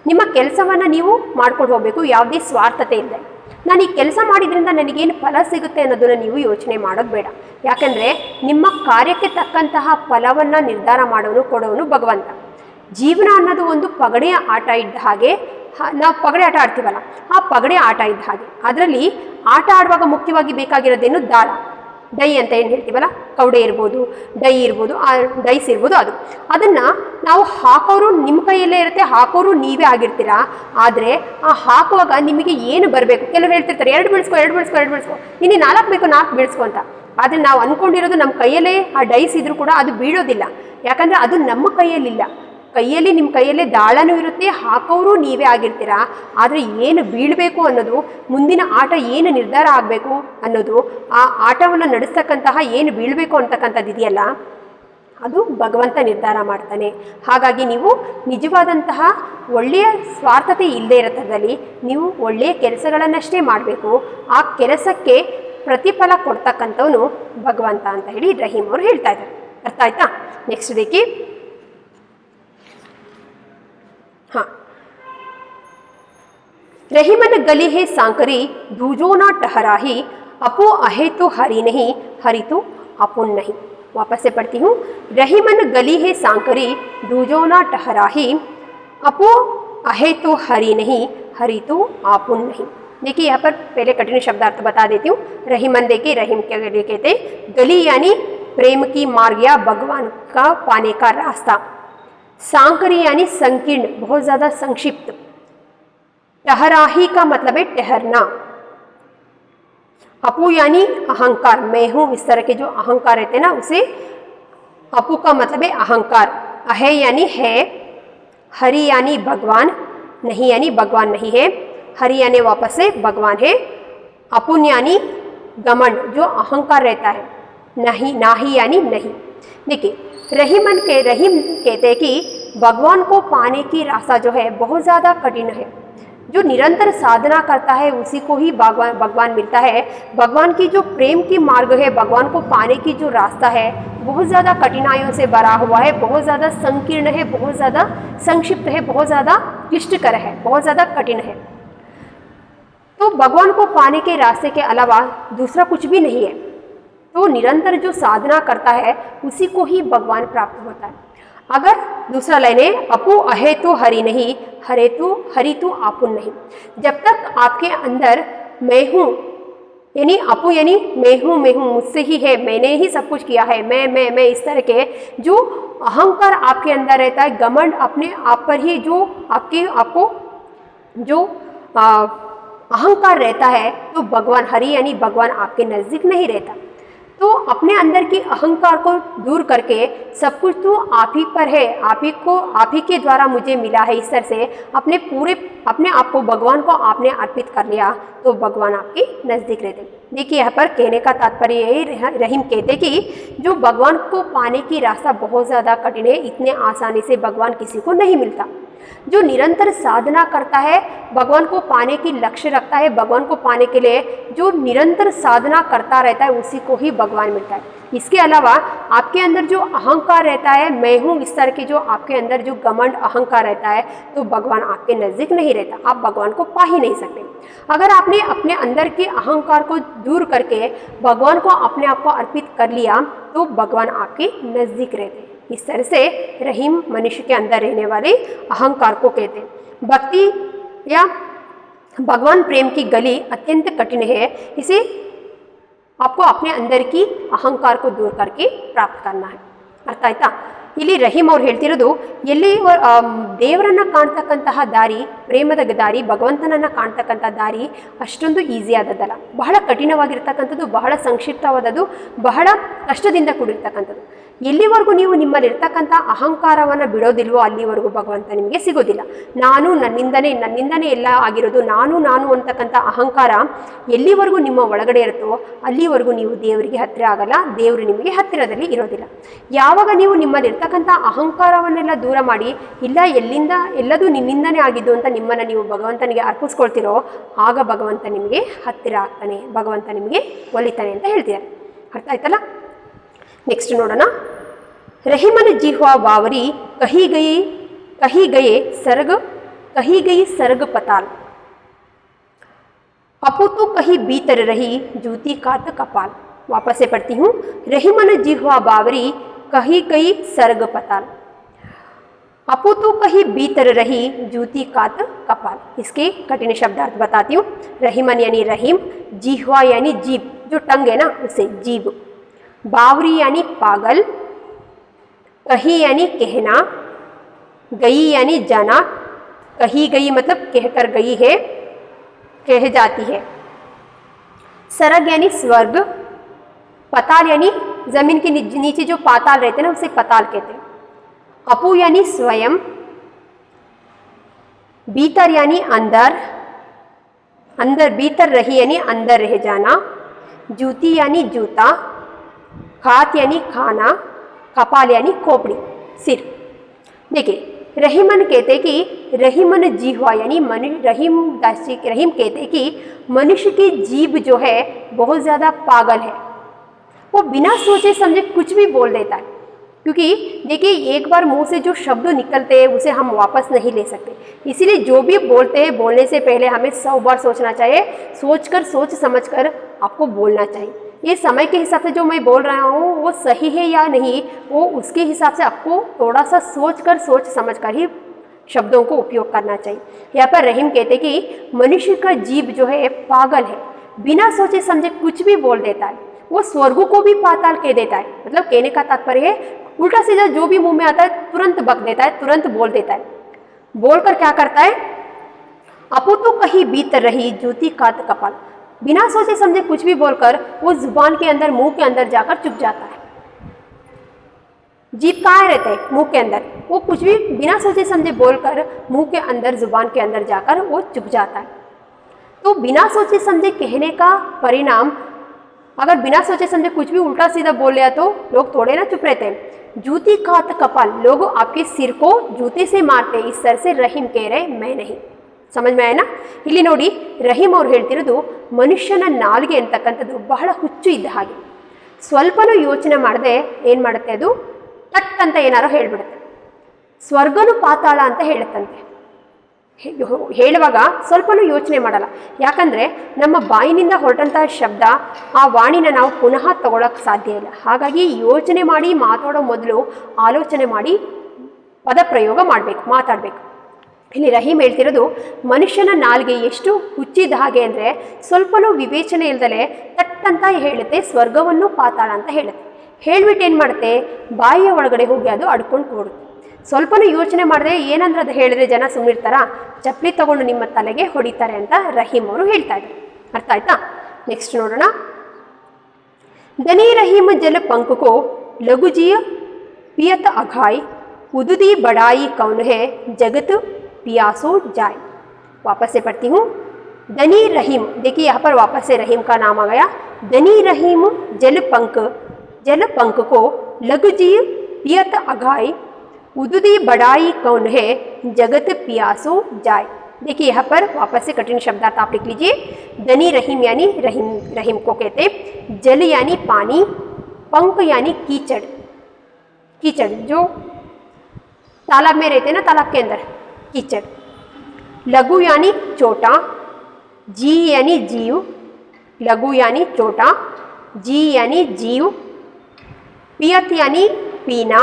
ನಿಮ್ಮ ಕೆಲಸವನ್ನು ನೀವು ಮಾಡ್ಕೊಂಡು ಹೋಗಬೇಕು, ಯಾವುದೇ ಸ್ವಾರ್ಥತೆ ಇಲ್ಲದೆ। ನಾನು ಈ ಕೆಲಸ ಮಾಡಿದ್ರಿಂದ ನನಗೇನು ಫಲ ಸಿಗುತ್ತೆ ಅನ್ನೋದನ್ನು ನೀವು ಯೋಚನೆ ಮಾಡೋದು ಬೇಡ। ಯಾಕಂದರೆ ನಿಮ್ಮ ಕಾರ್ಯಕ್ಕೆ ತಕ್ಕಂತಹ ಫಲವನ್ನು ನಿರ್ಧಾರ ಮಾಡೋನು, ಕೊಡೋನು ಭಗವಂತ। ಜೀವನ ಅನ್ನೋದು ಒಂದು ಪಗಡೆಯ ಆಟ ಇದ್ದ ಹಾಗೆ, ನಾವು ಪಗಡೆ ಆಟ ಆಡ್ತೀವಲ್ಲ, ಆ ಪಗಡೆ ಆಟ ಇದ್ದ ಹಾಗೆ। ಅದರಲ್ಲಿ ಆಟ ಆಡುವಾಗ ಮುಖ್ಯವಾಗಿ ಬೇಕಾಗಿರೋದೇನು? ದಾಳ, ಡೈ ಅಂತ ಏನು ಹೇಳ್ತೀವಲ್ಲ, ಕವಡೆ ಇರ್ಬೋದು, ಡೈ ಇರ್ಬೋದು, ಡೈಸ್ ಇರ್ಬೋದು, ಅದನ್ನು ನಾವು ಹಾಕೋರು ನಿಮ್ಮ ಕೈಯಲ್ಲೇ ಇರುತ್ತೆ, ಹಾಕೋರು ನೀವೇ ಆಗಿರ್ತೀರಾ। ಆದರೆ ಆ ಹಾಕುವಾಗ ನಿಮಗೆ ಏನು ಬರಬೇಕು? ಕೆಲವರು ಹೇಳ್ತಿರ್ತಾರೆ 2 ಬೀಳಿಸ್ಕೊ, 2 ಬೀಳಿಸ್ಕೊ, 2 ಬೀಳಿಸ್ಕೊ, ನಿನ್ನೆ 4 ಬೇಕು, 4 ಬೀಳಿಸ್ಕೊ ಅಂತ। ಆದರೆ ನಾವು ಅಂದ್ಕೊಂಡಿರೋದು ನಮ್ಮ ಕೈಯಲ್ಲೇ ಆ ಡೈಸ್ ಇದ್ರೂ ಕೂಡ ಅದು ಬೀಳೋದಿಲ್ಲ, ಯಾಕಂದರೆ ಅದು ನಮ್ಮ ಕೈಯಲ್ಲಿಲ್ಲ। ನಿಮ್ಮ ಕೈಯಲ್ಲಿ ದಾಳನೂ ಇರುತ್ತೆ, ಹಾಕೋರು ನೀವೇ ಆಗಿರ್ತೀರಾ. ಆದರೆ ಏನು ಬೀಳಬೇಕು ಅನ್ನೋದು, ಮುಂದಿನ ಆಟ ಏನು ನಿರ್ಧಾರ ಆಗಬೇಕು ಅನ್ನೋದು, ಆ ಆಟವನ್ನು ನಡೆಸ್ತಕ್ಕಂತಹ ಏನು ಬೀಳಬೇಕು ಅಂತಕ್ಕಂಥದ್ದು ಇದೆಯಲ್ಲ, ಅದು ಭಗವಂತ ನಿರ್ಧಾರ ಮಾಡ್ತಾನೆ. ಹಾಗಾಗಿ ನೀವು ನಿಜವಾದಂತಹ ಒಳ್ಳೆಯ ಸ್ವಾರ್ಥತೆ ಇಲ್ಲದೆ ಇರೋದ್ರಲ್ಲಿ ನೀವು ಒಳ್ಳೆಯ ಕೆಲಸಗಳನ್ನಷ್ಟೇ ಮಾಡಬೇಕು. ಆ ಕೆಲಸಕ್ಕೆ ಪ್ರತಿಫಲ ಕೊಡ್ತಕ್ಕಂಥವನು ಭಗವಂತ ಅಂತ ಹೇಳಿ ರಹೀಮ್ ಅವರು ಹೇಳ್ತಾ ಇದ್ದಾರೆ. ಅರ್ಥ ಆಯ್ತಾ? ನೆಕ್ಸ್ಟ್ देखिए. हाँ, रहीमन गली है सांकरी दूजो ना टहराही, अपो अहे तो हरी नहीं, हरी तो अपुन नहीं. वापस से पढ़ती हूँ. रहीमन गली है सांकरी दूजो ना टहराही, अपो अहे तो हरी नहीं, हरी तो आपुन नहीं. देखिए यहाँ पर पहले कठिन शब्दार्थ बता देती हूँ. रहीमन देखिए, रहीम क्या कहते हैं? गली यानी प्रेम की मार्ग या भगवान का पाने का रास्ता. सांकरी यानी संकीर्ण, बहुत ज़्यादा संक्षिप्त. टहराही का मतलब है ठहरना. अपू यानी अहंकार, मैं हूँ, इस तरह के जो अहंकार रहते हैं ना, उसे अपू का मतलब है अहंकार. अहे यानी है, हरि यानी भगवान, नहीं यानी भगवान नहीं है, हरि यानी वापस से भगवान है. अपुन यानी घमंड, जो अहंकार रहता है. नहीं, नाही यानी नहीं. देखिए रहीम कहते हैं कि भगवान को पाने की रास्ता जो है बहुत ज़्यादा कठिन है. जो निरंतर साधना करता है उसी को ही भगवान मिलता है. भगवान की जो प्रेम की मार्ग है, भगवान को पाने की जो रास्ता है, बहुत ज़्यादा कठिनाइयों से भरा हुआ है, बहुत ज़्यादा संकीर्ण है, बहुत ज़्यादा संक्षिप्त है, बहुत ज़्यादा क्लिष्टकर है, बहुत ज़्यादा कठिन है. तो भगवान को पाने के रास्ते के अलावा दूसरा कुछ भी नहीं है. तो निरंतर जो साधना करता है उसी को ही भगवान प्राप्त होता है. अगर दूसरा लाइन है, अपू अहे तो हरि नहीं, हरि तो आपुन नहीं. जब तक आपके अंदर मैं हूँ यानी अपू यानी मैं हूँ, मुझसे ही है, मैंने ही सब कुछ किया है, मैं इस तरह के जो अहंकार आपके अंदर रहता है, घमंड अपने आप पर ही जो आपको जो अहंकार रहता है, तो भगवान हरि यानी भगवान आपके नज़दीक नहीं रहता. तो अपने अंदर की अहंकार को दूर करके सब कुछ तो आप ही पर है, आप ही के द्वारा मुझे मिला है, इस तरह से अपने आप को भगवान को आपने अर्पित कर लिया, तो भगवान आपके नज़दीक रहते. देखिए यहाँ पर कहने का तात्पर्य यही, रहीम कहते कि जो भगवान को पाने की रास्ता बहुत ज़्यादा कठिन है, इतने आसानी से भगवान किसी को नहीं मिलता. जो निरंतर साधना करता है, भगवान को पाने की लक्ष्य रखता है, भगवान को पाने के लिए जो निरंतर साधना करता रहता है उसी को ही भगवान मिलता है. इसके अलावा आपके अंदर जो अहंकार रहता है, मैं हूँ, इस तरह के जो आपके अंदर जो घमंड अहंकार रहता है, तो भगवान आपके नज़दीक नहीं रहता, आप भगवान को पा ही नहीं सकते. अगर आपने अपने अंदर के अहंकार को दूर करके भगवान को अपने आप को अर्पित कर लिया, तो भगवान आपके नज़दीक रहते हैं. इस तरह से रहीम मनुष्य के अंदर रहने वाले अहंकार को कहते हैं. भक्ति या भगवान प्रेम की गली अत्यंत कठिन है. इसे आपको अपने अंदर की अहंकार को दूर करके प्राप्त करना है. ಅರ್ಥ ಆಯ್ತಾ? ಇಲ್ಲಿ ರಹೀಮ್ ಅವ್ರು ಹೇಳ್ತಿರೋದು, ಎಲ್ಲಿ ದೇವರನ್ನು ಕಾಣ್ತಕ್ಕಂತಹ ದಾರಿ, ಪ್ರೇಮದ ದಾರಿ, ಭಗವಂತನನ್ನು ಕಾಣ್ತಕ್ಕಂಥ ದಾರಿ ಅಷ್ಟೊಂದು ಈಸಿ ಆದದ್ದಲ್ಲ. ಬಹಳ ಕಠಿಣವಾಗಿರ್ತಕ್ಕಂಥದ್ದು, ಬಹಳ ಸಂಕ್ಷಿಪ್ತವಾದದ್ದು, ಬಹಳ ಕಷ್ಟದಿಂದ ಕೂಡಿರ್ತಕ್ಕಂಥದ್ದು. ಎಲ್ಲಿವರೆಗೂ ನೀವು ನಿಮ್ಮಲ್ಲಿರ್ತಕ್ಕಂಥ ಅಹಂಕಾರವನ್ನು ಬಿಡೋದಿಲ್ವೋ ಅಲ್ಲಿವರೆಗೂ ಭಗವಂತ ನಿಮಗೆ ಸಿಗೋದಿಲ್ಲ. ನಾನು ನನ್ನಿಂದನೇ ಎಲ್ಲ ಆಗಿರೋದು, ನಾನು ಅಂತಕ್ಕಂಥ ಅಹಂಕಾರ ಎಲ್ಲಿವರೆಗೂ ನಿಮ್ಮ ಒಳಗಡೆ ಇರುತ್ತೋ ಅಲ್ಲಿವರೆಗೂ ನೀವು ದೇವರಿಗೆ ಹತ್ತಿರ ಆಗಲ್ಲ, ದೇವರು ನಿಮಗೆ ಹತ್ತಿರದಲ್ಲಿ ಇರೋದಿಲ್ಲ. ಯಾವಾಗ ನೀವು ನಿಮ್ಮಲ್ಲಿರ್ತಕ್ಕಂಥ ಅಹಂಕಾರವನ್ನೆಲ್ಲ ದೂರ ಮಾಡಿ, ಇಲ್ಲ ಎಲ್ಲದೂ ನಿನ್ನಿಂದನೇ ಆಗಿದ್ದು ಅಂತ ನಿಮ್ಮನ್ನು ನೀವು ಭಗವಂತನಿಗೆ ಅರ್ಪಿಸ್ಕೊಳ್ತಿರೋ, ಆಗ ಭಗವಂತ ನಿಮಗೆ ಹತ್ತಿರ ಆಗ್ತಾನೆ, ಭಗವಂತ ನಿಮಗೆ ಒಲಿತಾನೆ ಅಂತ ಹೇಳ್ತಿದ್ದಾರೆ. ಅರ್ಥ ಆಯ್ತಲ್ಲ? नेक्स्ट नोड़ना. रहीमन जी हुआ बावरी कही गई सर्ग पताल, अपू तो कहीं भीतर रही जूती कात कपाल. वापस से पढ़ती हूँ. रहीमन जी हुआ बावरी कही गई सर्ग पताल, अपू तो कहीं भीतर रही जूती कात कपाल. इसके कठिन शब्दार्थ बताती हूँ. रहीमन यानी रहीम, जीह्वा यानी जीभ, जो टंग है ना उसे जीभ. बावरी यानी पागल, कही यानी कहना, गई यानी जाना, कही गई मतलब कहकर गई है, कह जाती है. सरग यानी स्वर्ग, पताल यानी जमीन के नीचे जो पाताल रहते हैं ना उसे पताल कहते हैं. अपू यानी स्वयं, भीतर यानी अंदर, अंदर भीतर रही यानी अंदर रह जाना, जूती यानी जूता, खात यानी खाना, कपाल यानी खोपड़ी सिर। देखिए रहीमन कहते कि रहीमन जीवा यानी रहीम कहते कि मनुष्य की जीभ जो है बहुत ज़्यादा पागल है, वो बिना सोचे समझे कुछ भी बोल देता है। क्योंकि देखिए एक बार मुंह से जो शब्द निकलते हैं उसे हम वापस नहीं ले सकते, इसीलिए जो भी बोलते हैं बोलने से पहले हमें 100 बार सोचना चाहिए, सोच समझ कर आपको बोलना चाहिए। ये समय के हिसाब से जो मैं बोल रहा हूँ वो सही है या नहीं, वो उसके हिसाब से आपको थोड़ा सा सोच समझ कर ही शब्दों को उपयोग करना चाहिए। यहाँ पर रहीम कहते कि मनुष्य का जीभ जो है पागल है, बिना सोचे समझे कुछ भी बोल देता है, वो स्वर्ग को भी पाताल कह देता है। मतलब कहने का तात्पर्य है उल्टा सीधा जो भी मुंह में आता है तुरंत बक देता है, तुरंत बोल देता है। बोलकर क्या करता है, अपू तो कहीं भीतर रही जूती खात कपाल, बिना सोचे समझे कुछ भी बोलकर वो जुबान के अंदर मुंह के अंदर जाकर चुप जाता है। जीभ कहाँ रहते हैं, मुंह के अंदर, वो कुछ भी बिना सोचे समझे बोलकर मुंह के अंदर जुबान के अंदर जाकर वो चुप जाता है। तो बिना सोचे समझे कहने का परिणाम, अगर बिना सोचे समझे कुछ भी उल्टा सीधा बोल लिया तो लोग थोड़े ना चुप रहते हैं। जूती खात कपाल, लोग आपके सिर को जूते से मारते, इस तरह से रहीम कह रहे, मैं नहीं। समझ में आया ना? ಇಲ್ಲಿ ನೋಡಿ ರಹೀಮ್ ಅವ್ರು ಹೇಳ್ತಿರೋದು ಮನುಷ್ಯನ ನಾಲಿಗೆ ಅಂತಕ್ಕಂಥದ್ದು ಬಹಳ ಹುಚ್ಚು ಇದ್ದ ಹಾಗೆ, ಸ್ವಲ್ಪನೂ ಯೋಚನೆ ಮಾಡದೆ ಏನು ಮಾಡುತ್ತೆ, ಅದು ಟಟ್ ಅಂತ ಏನಾರೋ ಹೇಳ್ಬಿಡುತ್ತೆ, ಸ್ವರ್ಗನು ಪಾತಾಳ ಅಂತ ಹೇಳುತ್ತಂತೆ। ಹೇಳುವಾಗ ಸ್ವಲ್ಪನೂ ಯೋಚನೆ ಮಾಡಲ್ಲ, ಯಾಕಂದರೆ ನಮ್ಮ ಬಾಯಿನಿಂದ ಹೊರಟಂತಹ ಶಬ್ದ ಆ ವಾಣಿನ ನಾವು ಪುನಃ ತಗೊಳ್ಳೋಕ್ಕೆ ಸಾಧ್ಯ ಇಲ್ಲ। ಹಾಗಾಗಿ ಯೋಚನೆ ಮಾಡಿ ಮಾತಾಡೋ ಮೊದಲು ಆಲೋಚನೆ ಮಾಡಿ ಪದಪ್ರಯೋಗ ಮಾಡಬೇಕು, ಮಾತಾಡಬೇಕು। ಇಲ್ಲಿ ರಹೀಮ್ ಹೇಳ್ತಿರೋದು ಮನುಷ್ಯನ ನಾಲ್ಗೆ ಎಷ್ಟು ಹುಚ್ಚಿದ ಹಾಗೆ ಅಂದರೆ ಸ್ವಲ್ಪನೂ ವಿವೇಚನೆ ಇಲ್ದಲೆ ತಟ್ಟಂತ ಹೇಳುತ್ತೆ, ಸ್ವರ್ಗವನ್ನು ಪಾತಾಳ ಅಂತ ಹೇಳುತ್ತೆ। ಹೇಳ್ಬಿಟ್ಟು ಏನು ಮಾಡುತ್ತೆ, ಬಾಯಿಯ ಒಳಗಡೆ ಹೋಗಿ ಅದು ಅಡ್ಕೊಂಡು ಕೂಡುತ್ತೆ। ಸ್ವಲ್ಪನೂ ಯೋಚನೆ ಮಾಡದೆ ಏನಂದ್ರೆ ಅದು ಹೇಳಿದ್ರೆ ಜನ ಸುಮ್ಮನಿರ್ತಾರ, ಚಪ್ಪಲಿ ತಗೊಂಡು ನಿಮ್ಮ ತಲೆಗೆ ಹೊಡಿತಾರೆ ಅಂತ ರಹೀಮ್ ಅವರು ಹೇಳ್ತಾ ಇದ್ದಾರೆ। ಅರ್ಥ ಆಯ್ತಾ? ನೆಕ್ಸ್ಟ್ ನೋಡೋಣ। ದನಿ ರಹೀಮ್ ಜಲ पंख ಲಘುಜಿಯ पियत अघाई उदुदी बड़ाई कौन है जगत पियासो जाए। वापस से पढ़ती हूँ। दनी रहीम, देखिए यहाँ पर वापस से रहीम का नाम आ गया। दनी रहीम जल पंख को लघुजी पियत अघाई उदुदी बड़ाई कौन है जगत पियासो जाए। देखिए यहाँ पर वापस से कठिन शब्दार्थ आप लिख लीजिए। दनी रहीम यानी रहीम को कहते, जल यानी पानी, पंख यानी कीचड़ जो तालाब में रहते हैं ना, तालाब के अंदर कीचड़। लघु यानी छोटा, जी यानी जीव, लघु यानी छोटा, जी यानी जीव, पियत यानी पीना,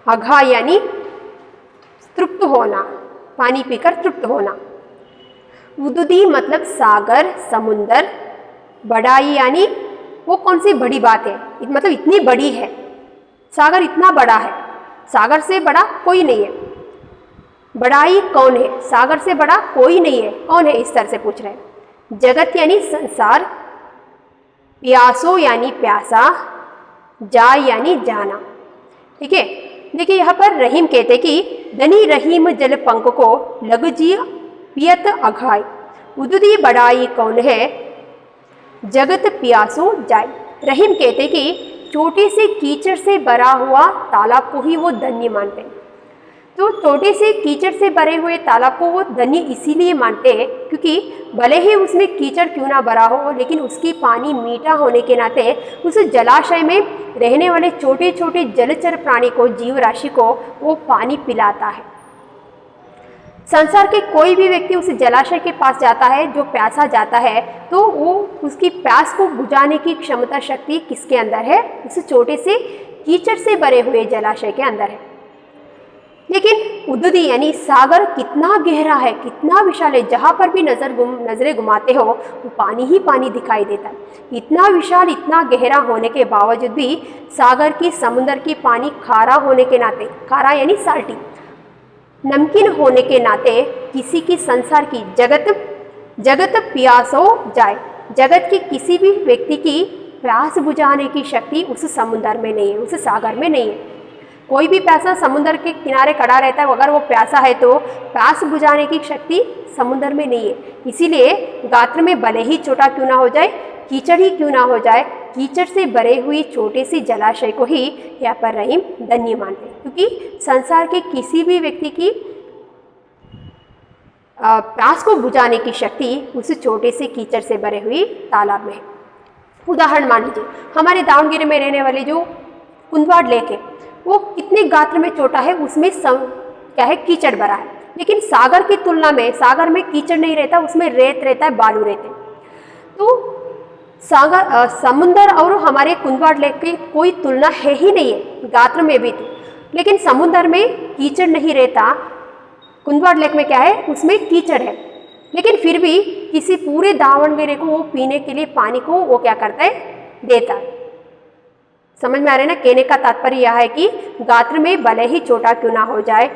अघा यानी तृप्त होना, पानी पीकर तृप्त होना। उदुदी मतलब सागर, समुंदर। बड़ाई यानी वो कौन सी बड़ी बात है, मतलब इतनी बड़ी है, सागर इतना बड़ा है, सागर से बड़ा कोई नहीं है। बड़ाई कौन है, सागर से बड़ा कोई नहीं है, कौन है, इस तरह से पूछ रहे हैं। जगत यानी संसार, प्यासो यानी प्यासा, जाय यानी जाना। ठीक है, देखिए यहाँ पर रहीम कहते कि धनी रहीम जल पंख को लघुजी पियत अघाई उदुदी बड़ाई कौन है जगत प्यासो जाय। रहीम कहते कि छोटे से कीचड़ से भरा हुआ तालाब को ही वो धन्य मानते हैं। तो छोटे से कीचड़ से भरे हुए तालाब को वो धन्य इसीलिए मानते हैं क्योंकि भले ही उसमें कीचड़ क्यों ना भरा हो, लेकिन उसकी पानी मीठा होने के नाते उस जलाशय में रहने वाले छोटे छोटे जलचर प्राणी को, जीव राशि को वो पानी पिलाता है। संसार के कोई भी व्यक्ति उस जलाशय के पास जाता है, जो प्यासा जाता है, तो वो उसकी प्यास को बुझाने की क्षमता, शक्ति किसके अंदर है, उस छोटे से कीचड़ से भरे हुए जलाशय के अंदर है। लेकिन उदुदी यानी सागर कितना गहरा है, कितना विशाल है, जहाँ पर भी नजरें घुमाते हो वो पानी ही पानी दिखाई देता है। इतना विशाल, इतना गहरा होने के बावजूद भी सागर की, समुद्र की पानी खारा होने के नाते, खारा यानी साल्टी, नमकीन होने के नाते किसी की, संसार की, जगत प्यासो जाए, जगत की किसी भी व्यक्ति की प्यास बुझाने की शक्ति उस समुद्र में नहीं है, उस सागर में नहीं है। कोई भी प्यासा समुद्र के किनारे खड़ा रहता है, अगर वो प्यासा है तो प्यास बुझाने की शक्ति समुद्र में नहीं है। इसीलिए गात्र में भले ही छोटा क्यों ना हो जाए, कीचड़ ही क्यों ना हो जाए, कीचड़ से भरे हुई छोटे से जलाशय को ही यहाँ पर रहीम धन्य मानते हैं, क्योंकि संसार के किसी भी व्यक्ति की प्यास को बुझाने की शक्ति उस छोटे से कीचड़ से भरे हुई तालाब में है। उदाहरण मान लीजिए, हमारे दावणगेरे में रहने वाले जो कुंदवाड़ लेक है, वो कितने गात्र में छोटा है, उसमें क्या है, कीचड़ भरा है। लेकिन सागर की तुलना में, सागर में कीचड़ नहीं रहता, उसमें रेत रहता है, बालू रहते हैं। तो सागर समुंदर और हमारे कुंदवाड़ लेक की कोई तुलना है ही नहीं है गात्र में भी तो। लेकिन समुंदर में कीचड़ नहीं रहता, कुंदवाड़ लेक में क्या है, उसमें कीचड़ है। लेकिन फिर भी किसी पूरे दावणगेरे को वो पीने के लिए पानी को वो क्या करता है, देता है। समझ में आ रहा है ना? कहने का तात्पर्य यह है कि गात्र में भले ही छोटा क्यों ना हो जाए,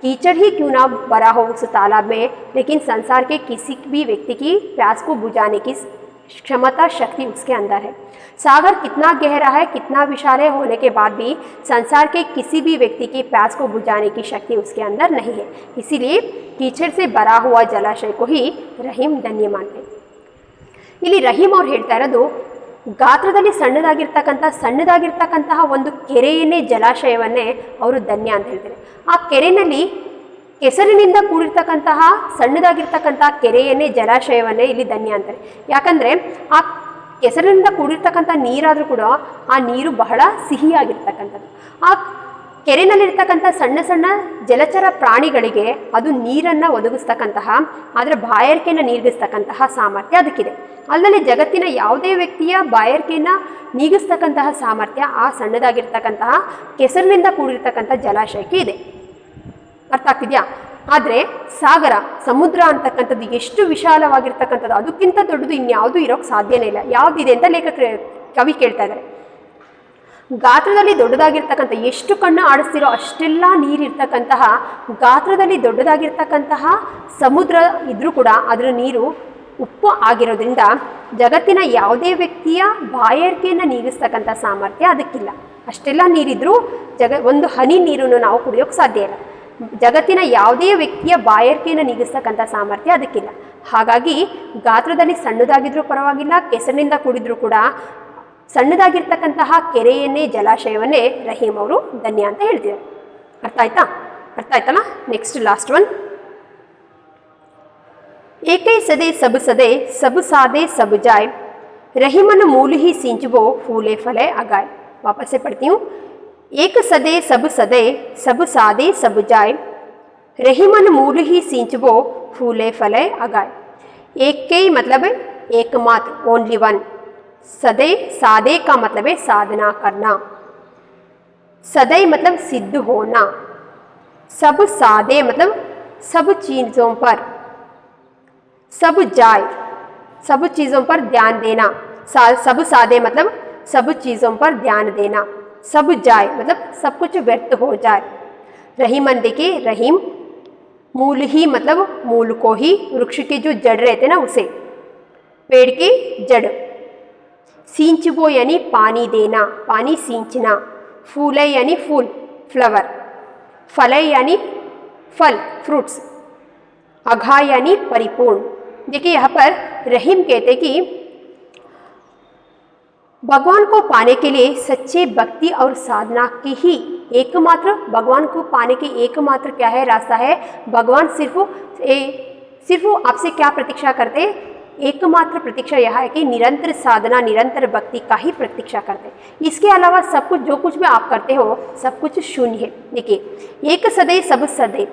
कीचड़ ही क्यों ना भरा हो उस तालाब में, लेकिन संसार के किसी भी व्यक्ति की प्यास को बुझाने की क्षमता, शक्ति उसके अंदर है। सागर कितना गहरा है, कितना विशाल है होने के बाद भी संसार के किसी भी व्यक्ति की प्यास को बुझाने की शक्ति उसके अंदर नहीं है। इसीलिए कीचड़ से भरा हुआ जलाशय को ही रहीम धन्य मानते हैं। ಇಲ್ಲಿ ರಹೀಮ್ ಅವ್ರು ಹೇಳ್ತಾ ಇರೋದು, ಗಾತ್ರದಲ್ಲಿ ಸಣ್ಣದಾಗಿರ್ತಕ್ಕಂತಹ ಒಂದು ಕೆರೆಯನ್ನೇ, ಜಲಾಶಯವನ್ನೇ ಅವರು ಧನ್ಯ ಅಂತ ಹೇಳ್ತಾರೆ. ಆ ಕೆರೆಯಲ್ಲಿ ಕೆಸರಿನಿಂದ ಕೂಡಿರ್ತಕ್ಕಂತಹ ಸಣ್ಣದಾಗಿರ್ತಕ್ಕಂತಹ ಕೆರೆಯನ್ನೇ, ಜಲಾಶಯವನ್ನೇ ಇಲ್ಲಿ ಧನ್ಯ ಅಂತಾರೆ. ಯಾಕಂದರೆ ಆ ಕೆಸರಿನಿಂದ ಕೂಡಿರ್ತಕ್ಕಂಥ ನೀರಾದರೂ ಕೂಡ ಆ ನೀರು ಬಹಳ ಸಿಹಿಯಾಗಿರ್ತಕ್ಕಂಥದ್ದು. ಆ ಕೆರೆನಲ್ಲಿರ್ತಕ್ಕಂಥ ಸಣ್ಣ ಸಣ್ಣ ಜಲಚರ ಪ್ರಾಣಿಗಳಿಗೆ ಅದು ನೀರನ್ನು ಒದಗಿಸ್ತಕ್ಕಂತಹ, ಅದರ ಬಾಯಾರಿಕೆಯನ್ನು ನೀಗಿಸ್ತಕ್ಕಂತಹ ಸಾಮರ್ಥ್ಯ ಅದಕ್ಕಿದೆ. ಅಲ್ಲದೆ ಜಗತ್ತಿನ ಯಾವುದೇ ವ್ಯಕ್ತಿಯ ಬಾಯಾರಿಕೆಯನ್ನು ನೀಗಿಸ್ತಕ್ಕಂತಹ ಸಾಮರ್ಥ್ಯ ಆ ಸಣ್ಣದಾಗಿರ್ತಕ್ಕಂತಹ ಕೆಸರಿನಿಂದ ಕೂಡಿರ್ತಕ್ಕಂಥ ಜಲಾಶಯಕ್ಕೆ ಇದೆ. ಅರ್ಥ ಆಗ್ತಿದೆಯಾ? ಆದರೆ ಸಾಗರ, ಸಮುದ್ರ ಅಂತಕ್ಕಂಥದ್ದು ಎಷ್ಟು ವಿಶಾಲವಾಗಿರ್ತಕ್ಕಂಥದ್ದು, ಅದಕ್ಕಿಂತ ದೊಡ್ಡದು ಇನ್ಯಾವುದೂ ಇರೋಕ್ಕೆ ಸಾಧ್ಯನೇ ಇಲ್ಲ. ಯಾವುದಿದೆ ಅಂತ ಕವಿ ಕೇಳ್ತಾ ಇದ್ದಾರೆ. ಗಾತ್ರದಲ್ಲಿ ದೊಡ್ಡದಾಗಿರ್ತಕ್ಕಂಥ, ಎಷ್ಟು ಕಣ್ಣು ಆಡಿಸ್ತಿರೋ ಅಷ್ಟೆಲ್ಲ ನೀರಿರ್ತಕ್ಕಂತಹ ಗಾತ್ರದಲ್ಲಿ ದೊಡ್ಡದಾಗಿರ್ತಕ್ಕಂತಹ ಸಮುದ್ರ ಇದ್ರೂ ಕೂಡ ಅದರ ನೀರು ಉಪ್ಪು ಆಗಿರೋದ್ರಿಂದ ಜಗತ್ತಿನ ಯಾವುದೇ ವ್ಯಕ್ತಿಯ ಬಾಯಾರಿಕೆಯನ್ನು ನೀಗಿಸ್ತಕ್ಕಂಥ ಸಾಮರ್ಥ್ಯ ಅದಕ್ಕಿಲ್ಲ. ಅಷ್ಟೆಲ್ಲ ನೀರಿದ್ರೂ ಒಂದು ಹನಿ ನೀರನ್ನು ನಾವು ಕುಡಿಯೋಕ್ಕೆ ಸಾಧ್ಯ ಇಲ್ಲ. ಜಗತ್ತಿನ ಯಾವುದೇ ವ್ಯಕ್ತಿಯ ಬಾಯಾರಿಕೆಯನ್ನು ನೀಗಿಸ್ತಕ್ಕಂಥ ಸಾಮರ್ಥ್ಯ ಅದಕ್ಕಿಲ್ಲ. ಹಾಗಾಗಿ ಗಾತ್ರದಲ್ಲಿ ಸಣ್ಣದಾಗಿದ್ರೂ ಪರವಾಗಿಲ್ಲ, ಕೆಸರಿನಿಂದ ಕೂಡಿದ್ರೂ ಕೂಡ ಸಣ್ಣದಾಗಿರ್ತಕ್ಕಂತಹ ಕೆರೆಯನ್ನೇ, ಜಲಾಶಯವನ್ನೇ ರಹೀಮ್ ಅವರು ಧನ್ಯ ಅಂತ ಹೇಳ್ತಿದ್ದಾರೆ. ಅರ್ಥ ಆಯ್ತಲ್ಲ? Next last one. ಏಕೈ ಸದೆ ಸಬ್ ಸದೆ ಸಬ್ ಸಾದೆ ಸಬ್ ಜಾಯ್, रहीमन मूल ही सींचबो फूले फले अगाए। वापस से पढ़ती हूँ। एक सदे सब सादे सब जाए, रहीमन मूल ही सींचबो फूले फले अगाए। एक के ही मतलब है एकमात्र, ओनली वन। सदे, सादे का मतलब है साधना करना। सदै मतलब सिद्ध होना। सब सादे मतलब सब चीज़ों पर, सब जाए सब चीज़ों पर ध्यान देना। सब सादे मतलब सब चीज़ों पर ध्यान देना। सब जाए मतलब सब कुछ व्यर्थ हो जाए। रहीमन देखिए, रहीम मूल ही मतलब मूल को ही, वृक्ष के जो जड़ रहते ना उसे, पेड़ की जड़। सींचबो यानी पानी देना, पानी सींचना। फूले यानी फूल, फ्लावर। फले यानी फल, फ्रूट्स। अघा यानी परिपूर्ण। देखिए यहाँ पर रहीम कहते कि भगवान को पाने के लिए सच्चे भक्ति और साधना की ही एकमात्र, भगवान को पाने की एकमात्र क्या है, रास्ता है। भगवान सिर्फ आपसे क्या प्रतीक्षा करते, एकमात्र प्रतीक्षा यह है कि निरंतर साधना, निरंतर भक्ति का ही प्रतीक्षा करते। इसके अलावा सब कुछ, जो कुछ भी आप करते हो, सब कुछ शून्य है। देखिए, एक सदै सब सदै,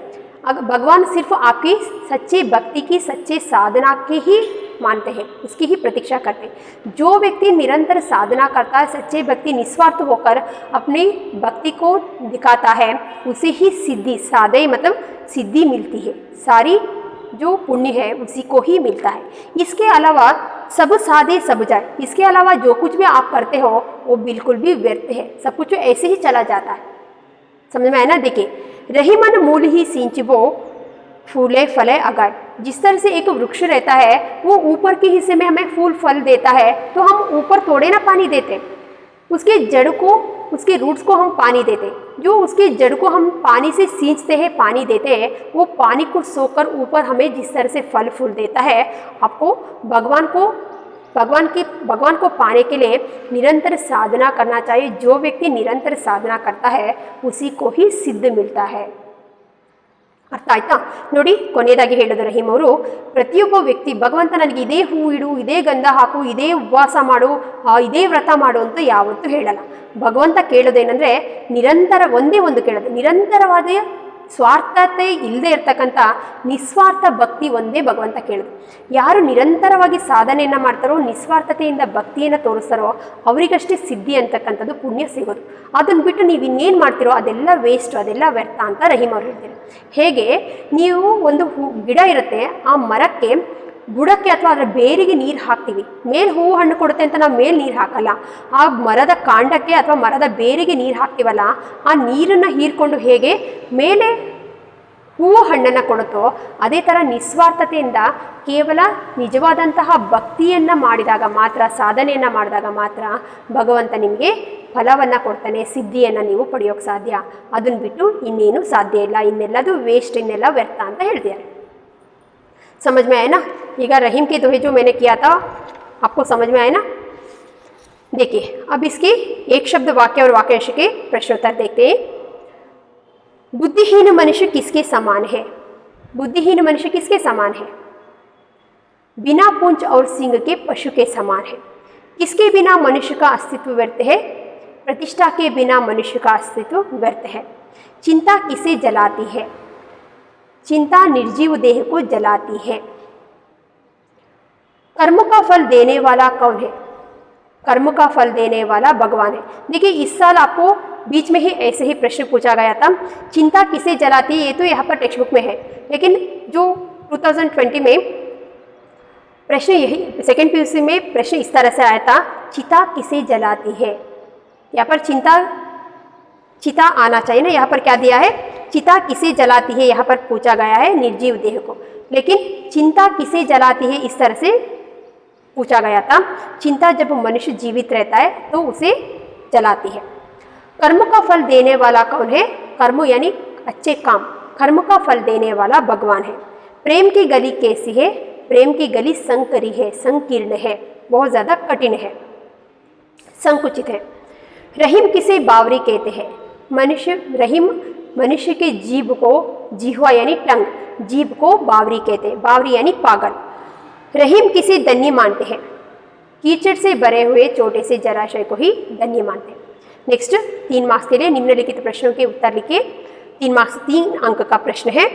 अगर भगवान सिर्फ आपकी सच्चे भक्ति की, सच्चे साधना की ही मानते हैं, उसकी ही प्रतीक्षा करते हैं। जो व्यक्ति निरंतर साधना करता है, सच्चे भक्ति निस्वार्थ होकर अपनी भक्ति को दिखाता है, उसे ही सिद्धि, साधे मतलब सिद्धि मिलती है। सारी जो पुण्य है उसी को ही मिलता है। इसके अलावा सब साधे सब जाए, इसके अलावा जो कुछ भी आप करते हो वो बिल्कुल भी व्यर्थ है, सब कुछ ऐसे ही चला जाता है। समझ में आया ना? देखिए, रहीमन मूल ही सींचबो फूले फले अगाए। जिस तरह से एक वृक्ष रहता है, वो ऊपर के हिस्से में हमें फूल फल देता है, तो हम ऊपर थोड़े ना पानी देते, उसके जड़ को उसके रूट्स को हम पानी देते हैं, जो उसके जड़ को हम पानी से सींचते हैं, पानी देते हैं, वो पानी को सोकर ऊपर हमें जिस तरह से फल फूल देता है, आपको भगवान को पाने के लिए निरंतर साधना करना चाहिए। जो व्यक्ति निरंतर साधना करता है उसी को ही सिद्ध मिलता है। ಅರ್ಥ ಆಯ್ತಾ? ನೋಡಿ, ಕೊನೆಯದಾಗಿ ಹೇಳಿದ್ರು ರಹೀಮ್ ಅವರು, ಪ್ರತಿಯೊಬ್ಬ ವ್ಯಕ್ತಿ ಭಗವಂತ ನನಗೆ ಇದೇ ಹೂ ಇಡು, ಇದೇ ಗಂಧ ಹಾಕು, ಇದೇ ಉಪವಾಸ ಮಾಡು, ಇದೇ ವ್ರತ ಮಾಡು ಅಂತ ಯಾವತ್ತೂ ಹೇಳಲ್ಲ. ಭಗವಂತ ಕೇಳೋದೇನೆಂದರೆ ನಿರಂತರ ಒಂದೇ ಒಂದು ಕೇಳೋದು, ನಿರಂತರವಾದ ಸ್ವಾರ್ಥತೆ ಇಲ್ಲದೆ ಇರ್ತಕ್ಕಂಥ ನಿಸ್ವಾರ್ಥ ಭಕ್ತಿ ಒಂದೇ ಭಗವಂತ ಕೇಳೋದು. ಯಾರು ನಿರಂತರವಾಗಿ ಸಾಧನೆಯನ್ನು ಮಾಡ್ತಾರೋ, ನಿಸ್ವಾರ್ಥತೆಯಿಂದ ಭಕ್ತಿಯನ್ನು ತೋರಿಸ್ತಾರೋ ಅವರಿಗಷ್ಟೇ ಸಿದ್ಧಿ ಅಂತಕ್ಕಂಥದ್ದು, ಪುಣ್ಯ ಸಿಗೋದು. ಅದನ್ನು ಬಿಟ್ಟು ನೀವು ಇನ್ನೇನು ಮಾಡ್ತೀರೋ ಅದೆಲ್ಲ ವೇಸ್ಟ್, ಅದೆಲ್ಲ ವ್ಯರ್ಥ ಅಂತ ರಹೀಮ್ ಅವ್ರು ಹೇಳ್ತಾರೆ. ಹೇಗೆ ನೀವು ಒಂದು ಗಿಡ ಇರುತ್ತೆ, ಆ ಮರಕ್ಕೆ ಬುಡಕ್ಕೆ ಅಥವಾ ಅದರ ಬೇರಿಗೆ ನೀರು ಹಾಕ್ತೀವಿ, ಮೇಲೆ ಹೂವು ಹಣ್ಣು ಕೊಡುತ್ತೆ ಅಂತ ನಾವು ಮೇಲೆ ನೀರು ಹಾಕಲ್ಲ, ಆ ಮರದ ಕಾಂಡಕ್ಕೆ ಅಥವಾ ಮರದ ಬೇರಿಗೆ ನೀರು ಹಾಕ್ತೀವಲ್ಲ, ಆ ನೀರನ್ನು ಹೀರ್ಕೊಂಡು ಹೇಗೆ ಮೇಲೆ ಹೂವು ಹಣ್ಣನ್ನು ಕೊಡುತ್ತೋ ಅದೇ ಥರ ನಿಸ್ವಾರ್ಥತೆಯಿಂದ ಕೇವಲ ನಿಜವಾದಂತಹ ಭಕ್ತಿಯನ್ನು ಮಾಡಿದಾಗ ಮಾತ್ರ, ಸಾಧನೆಯನ್ನು ಮಾಡಿದಾಗ ಮಾತ್ರ ಭಗವಂತ ನಿಮಗೆ ಫಲವನ್ನು ಕೊಡ್ತಾನೆ, ಸಿದ್ಧಿಯನ್ನು ನೀವು ಪಡೆಯೋಕ್ಕೆ ಸಾಧ್ಯ. ಅದನ್ನು ಬಿಟ್ಟು ಇನ್ನೇನು ಸಾಧ್ಯ ಇಲ್ಲ, ಇನ್ನೆಲ್ಲದು ವೇಸ್ಟ್, ಇನ್ನೆಲ್ಲ ವ್ಯರ್ಥ ಅಂತ ಹೇಳ್ತಿದ್ದಾರೆ. समझ में आया ना? ಈಗ रहीम के दोहे जो मैंने किया था आपको समझ में आया ना? देखिए, अब इसके एक शब्द वाक्य और वाक्यांश के प्रश्नोत्तर देखते हैं. बुद्धिहीन मनुष्य किसके समान है? बुद्धिहीन मनुष्य किसके समान है? बिना पूंछ और सींग के पशु के समान है. किसके बिना मनुष्य का अस्तित्व व्यर्थ है? प्रतिष्ठा के बिना मनुष्य का अस्तित्व व्यर्थ है. चिंता किसे जलाती है? चिंता निर्जीव देह को जलाती है. कर्म का फल देने वाला कौन है? कर्म का फल देने वाला भगवान है. देखिए, इस साल आपको बीच में ही ऐसे ही प्रश्न पूछा गया था, चिंता किसे जलाती है, ये तो यहाँ पर टेक्स्ट बुक में है, लेकिन जो 2020 में प्रश्न यही सेकेंड पीयूसी में प्रश्न इस तरह से आया था, चिता किसे जलाती है. यहाँ पर चिता आना चाहिए ना, यहाँ पर क्या दिया है, चिता किसे जलाती है, यहाँ पर पूछा गया है निर्जीव देह को, लेकिन चिंता किसे जलाती है इस तरह से पूछा गया था. चिंता जब मनुष्य जीवित रहता है तो उसे जलाती है. कर्म का फल देने वाला कौन है? कर्म यानी अच्छे काम, कर्म का फल देने वाला भगवान है. प्रेम की गली कैसी है? प्रेम की गली संकरी है, संकीर्ण है, बहुत ज़्यादा कठिन है, संकुचित है. रहीम किसे बावरी कहते हैं? रहीम मनुष्य के जीभ को, जिह्वा यानी टंग, जीभ को बावरी कहते हैं. बावरी यानी पागल. रहीम किसे धन्य मानते हैं? कीचड़ से भरे हुए छोटे से जलाशय को ही धन्य मानते हैं. नेक्स्ट 3 मार्क्स के लिए निम्नलिखित प्रश्नों के उत्तर लिखिए. 3 मार्क्स 3 अंक का प्रश्न है.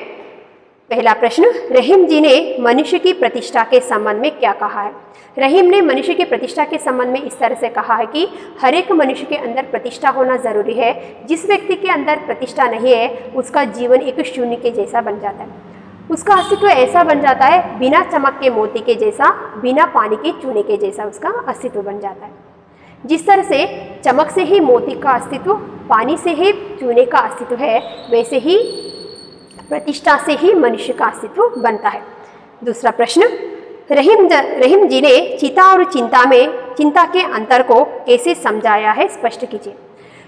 पहला प्रश्न, रहीम जी ने मनुष्य की प्रतिष्ठा के संबंध में क्या कहा है? रहीम ने मनुष्य की प्रतिष्ठा के संबंध में इस तरह से कहा है कि हर एक मनुष्य के अंदर प्रतिष्ठा होना ज़रूरी है. जिस व्यक्ति के अंदर प्रतिष्ठा नहीं है उसका जीवन एक शून्य के जैसा बन जाता है, उसका अस्तित्व ऐसा बन जाता है बिना चमक के मोती के जैसा, बिना पानी के चूने के जैसा उसका अस्तित्व बन जाता है. जिस तरह से चमक से ही मोती का अस्तित्व, पानी से ही चूने का अस्तित्व है, वैसे ही प्रतिष्ठा से ही मनुष्य का अस्तित्व बनता है. दूसरा प्रश्न, रहीम जी ने चिता और चिंता के अंतर को कैसे समझाया है, स्पष्ट कीजिए.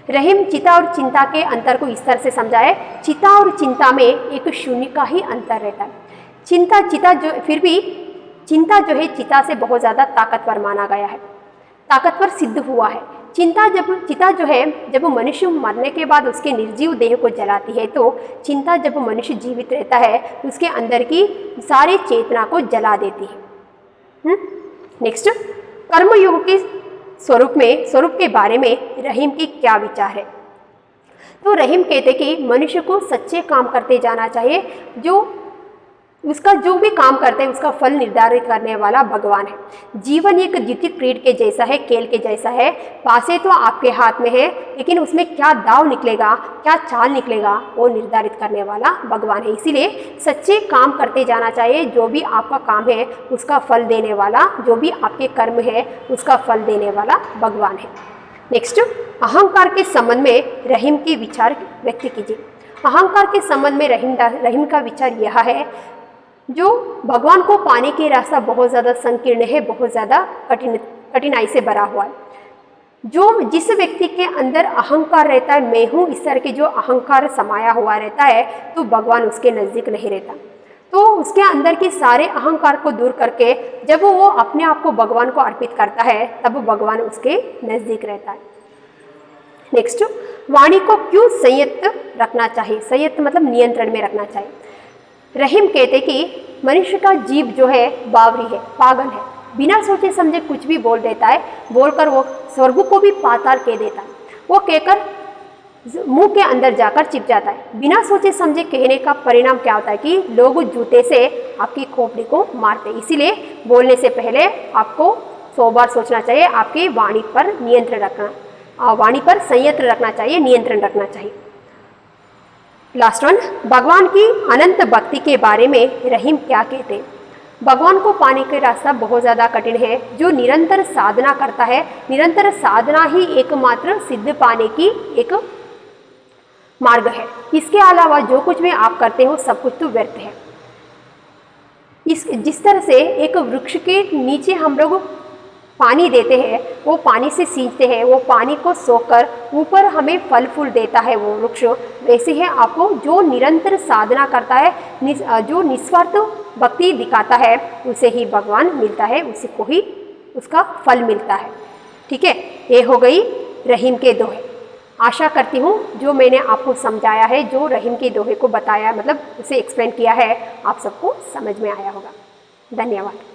रहीम चिता और चिंता के अंतर को इस तरह से समझाए, चिता और चिंता में एक शून्य का ही अंतर रहता है. चिंता जो है चिता से बहुत ज़्यादा ताकतवर माना गया है, ताकतवर सिद्ध हुआ है. चिता जो है जब मनुष्य मरने के बाद उसके निर्जीव देह को जलाती है, तो चिंता जब मनुष्य जीवित रहता है उसके अंदर की सारी चेतना को जला देती है. नेक्स्ट, कर्मयोग के स्वरूप के बारे में रहीम की क्या विचार है? तो रहीम कहते कि मनुष्य को सच्चे काम करते जाना चाहिए. जो भी काम करते हैं उसका फल निर्धारित करने वाला भगवान है. जीवन एक द्वितीय क्रीड के जैसा है, खेल के जैसा है. पासे तो आपके हाथ में है, लेकिन उसमें क्या दाव निकलेगा, क्या चाल निकलेगा, वो निर्धारित करने वाला भगवान है. इसीलिए सच्चे काम करते जाना चाहिए. जो भी आपका काम है उसका फल देने वाला, जो भी आपके कर्म है उसका फल देने वाला भगवान है. नेक्स्ट, अहंकार के संबंध में रहीम के विचार व्यक्त कीजिए. अहंकार के संबंध में रहीम का विचार यह है, जो भगवान को पाने के रास्ता बहुत ज़्यादा संकीर्ण है, बहुत ज़्यादा कठिनाई से भरा हुआ है. जिस व्यक्ति के अंदर अहंकार रहता है, मैं हूँ, इस तरह के जो अहंकार समाया हुआ रहता है, तो भगवान उसके नज़दीक नहीं रहता। तो उसके अंदर के सारे अहंकार को दूर करके जब वो अपने आप को भगवान को अर्पित करता है, तब भगवान उसके नज़दीक रहता है। नेक्स्ट, वाणी को क्यों संयत रखना चाहिए? संयत मतलब नियंत्रण में रखना चाहिए। रहीम कहते कि मनुष्य का जीव जो है बावरी है, पागल है, बिना सोचे समझे कुछ भी बोल देता है, बोलकर वो स्वर्ग को भी पाताल कह देता है। वो कहकर मुंह के अंदर जाकर चिप जाता है। बिना सोचे समझे कहने का परिणाम क्या होता है कि लोग जूते से आपकी खोपड़ी को मारते हैं। इसीलिए बोलने से पहले आपको 100 बार सोचना चाहिए, आपकी वाणी पर नियंत्रण रखना, वाणी पर संयंत्र रखना चाहिए, नियंत्रण रखना चाहिए। लास्ट वन, भगवान की अनंत भक्ति के बारे में रहीम क्या कहते हैं? भगवान को पाने का रास्ता बहुत ज़्यादा कठिन है। जो निरंतर साधना करता है, निरंतर साधना ही एकमात्र सिद्ध पाने की एक मार्ग है। इसके अलावा जो कुछ भी आप करते हो सब कुछ तो व्यर्थ है। जिस तरह से एक वृक्ष के नीचे हम लोग पानी देते हैं, वो पानी से सींचते हैं, वो पानी को सोखकर ऊपर हमें फल फूल देता है वो वृक्ष, वैसे ही आपको जो निरंतर साधना करता है, जो निस्वार्थ भक्ति दिखाता है, उसे ही भगवान मिलता है, उसी को ही उसका फल मिलता है। ठीक है, ये हो गई रहीम के दोहे। आशा करती हूँ जो मैंने आपको समझाया है, जो रहीम के दोहे को बताया, मतलब उसे एक्सप्लेन किया है, आप सबको समझ में आया होगा। धन्यवाद।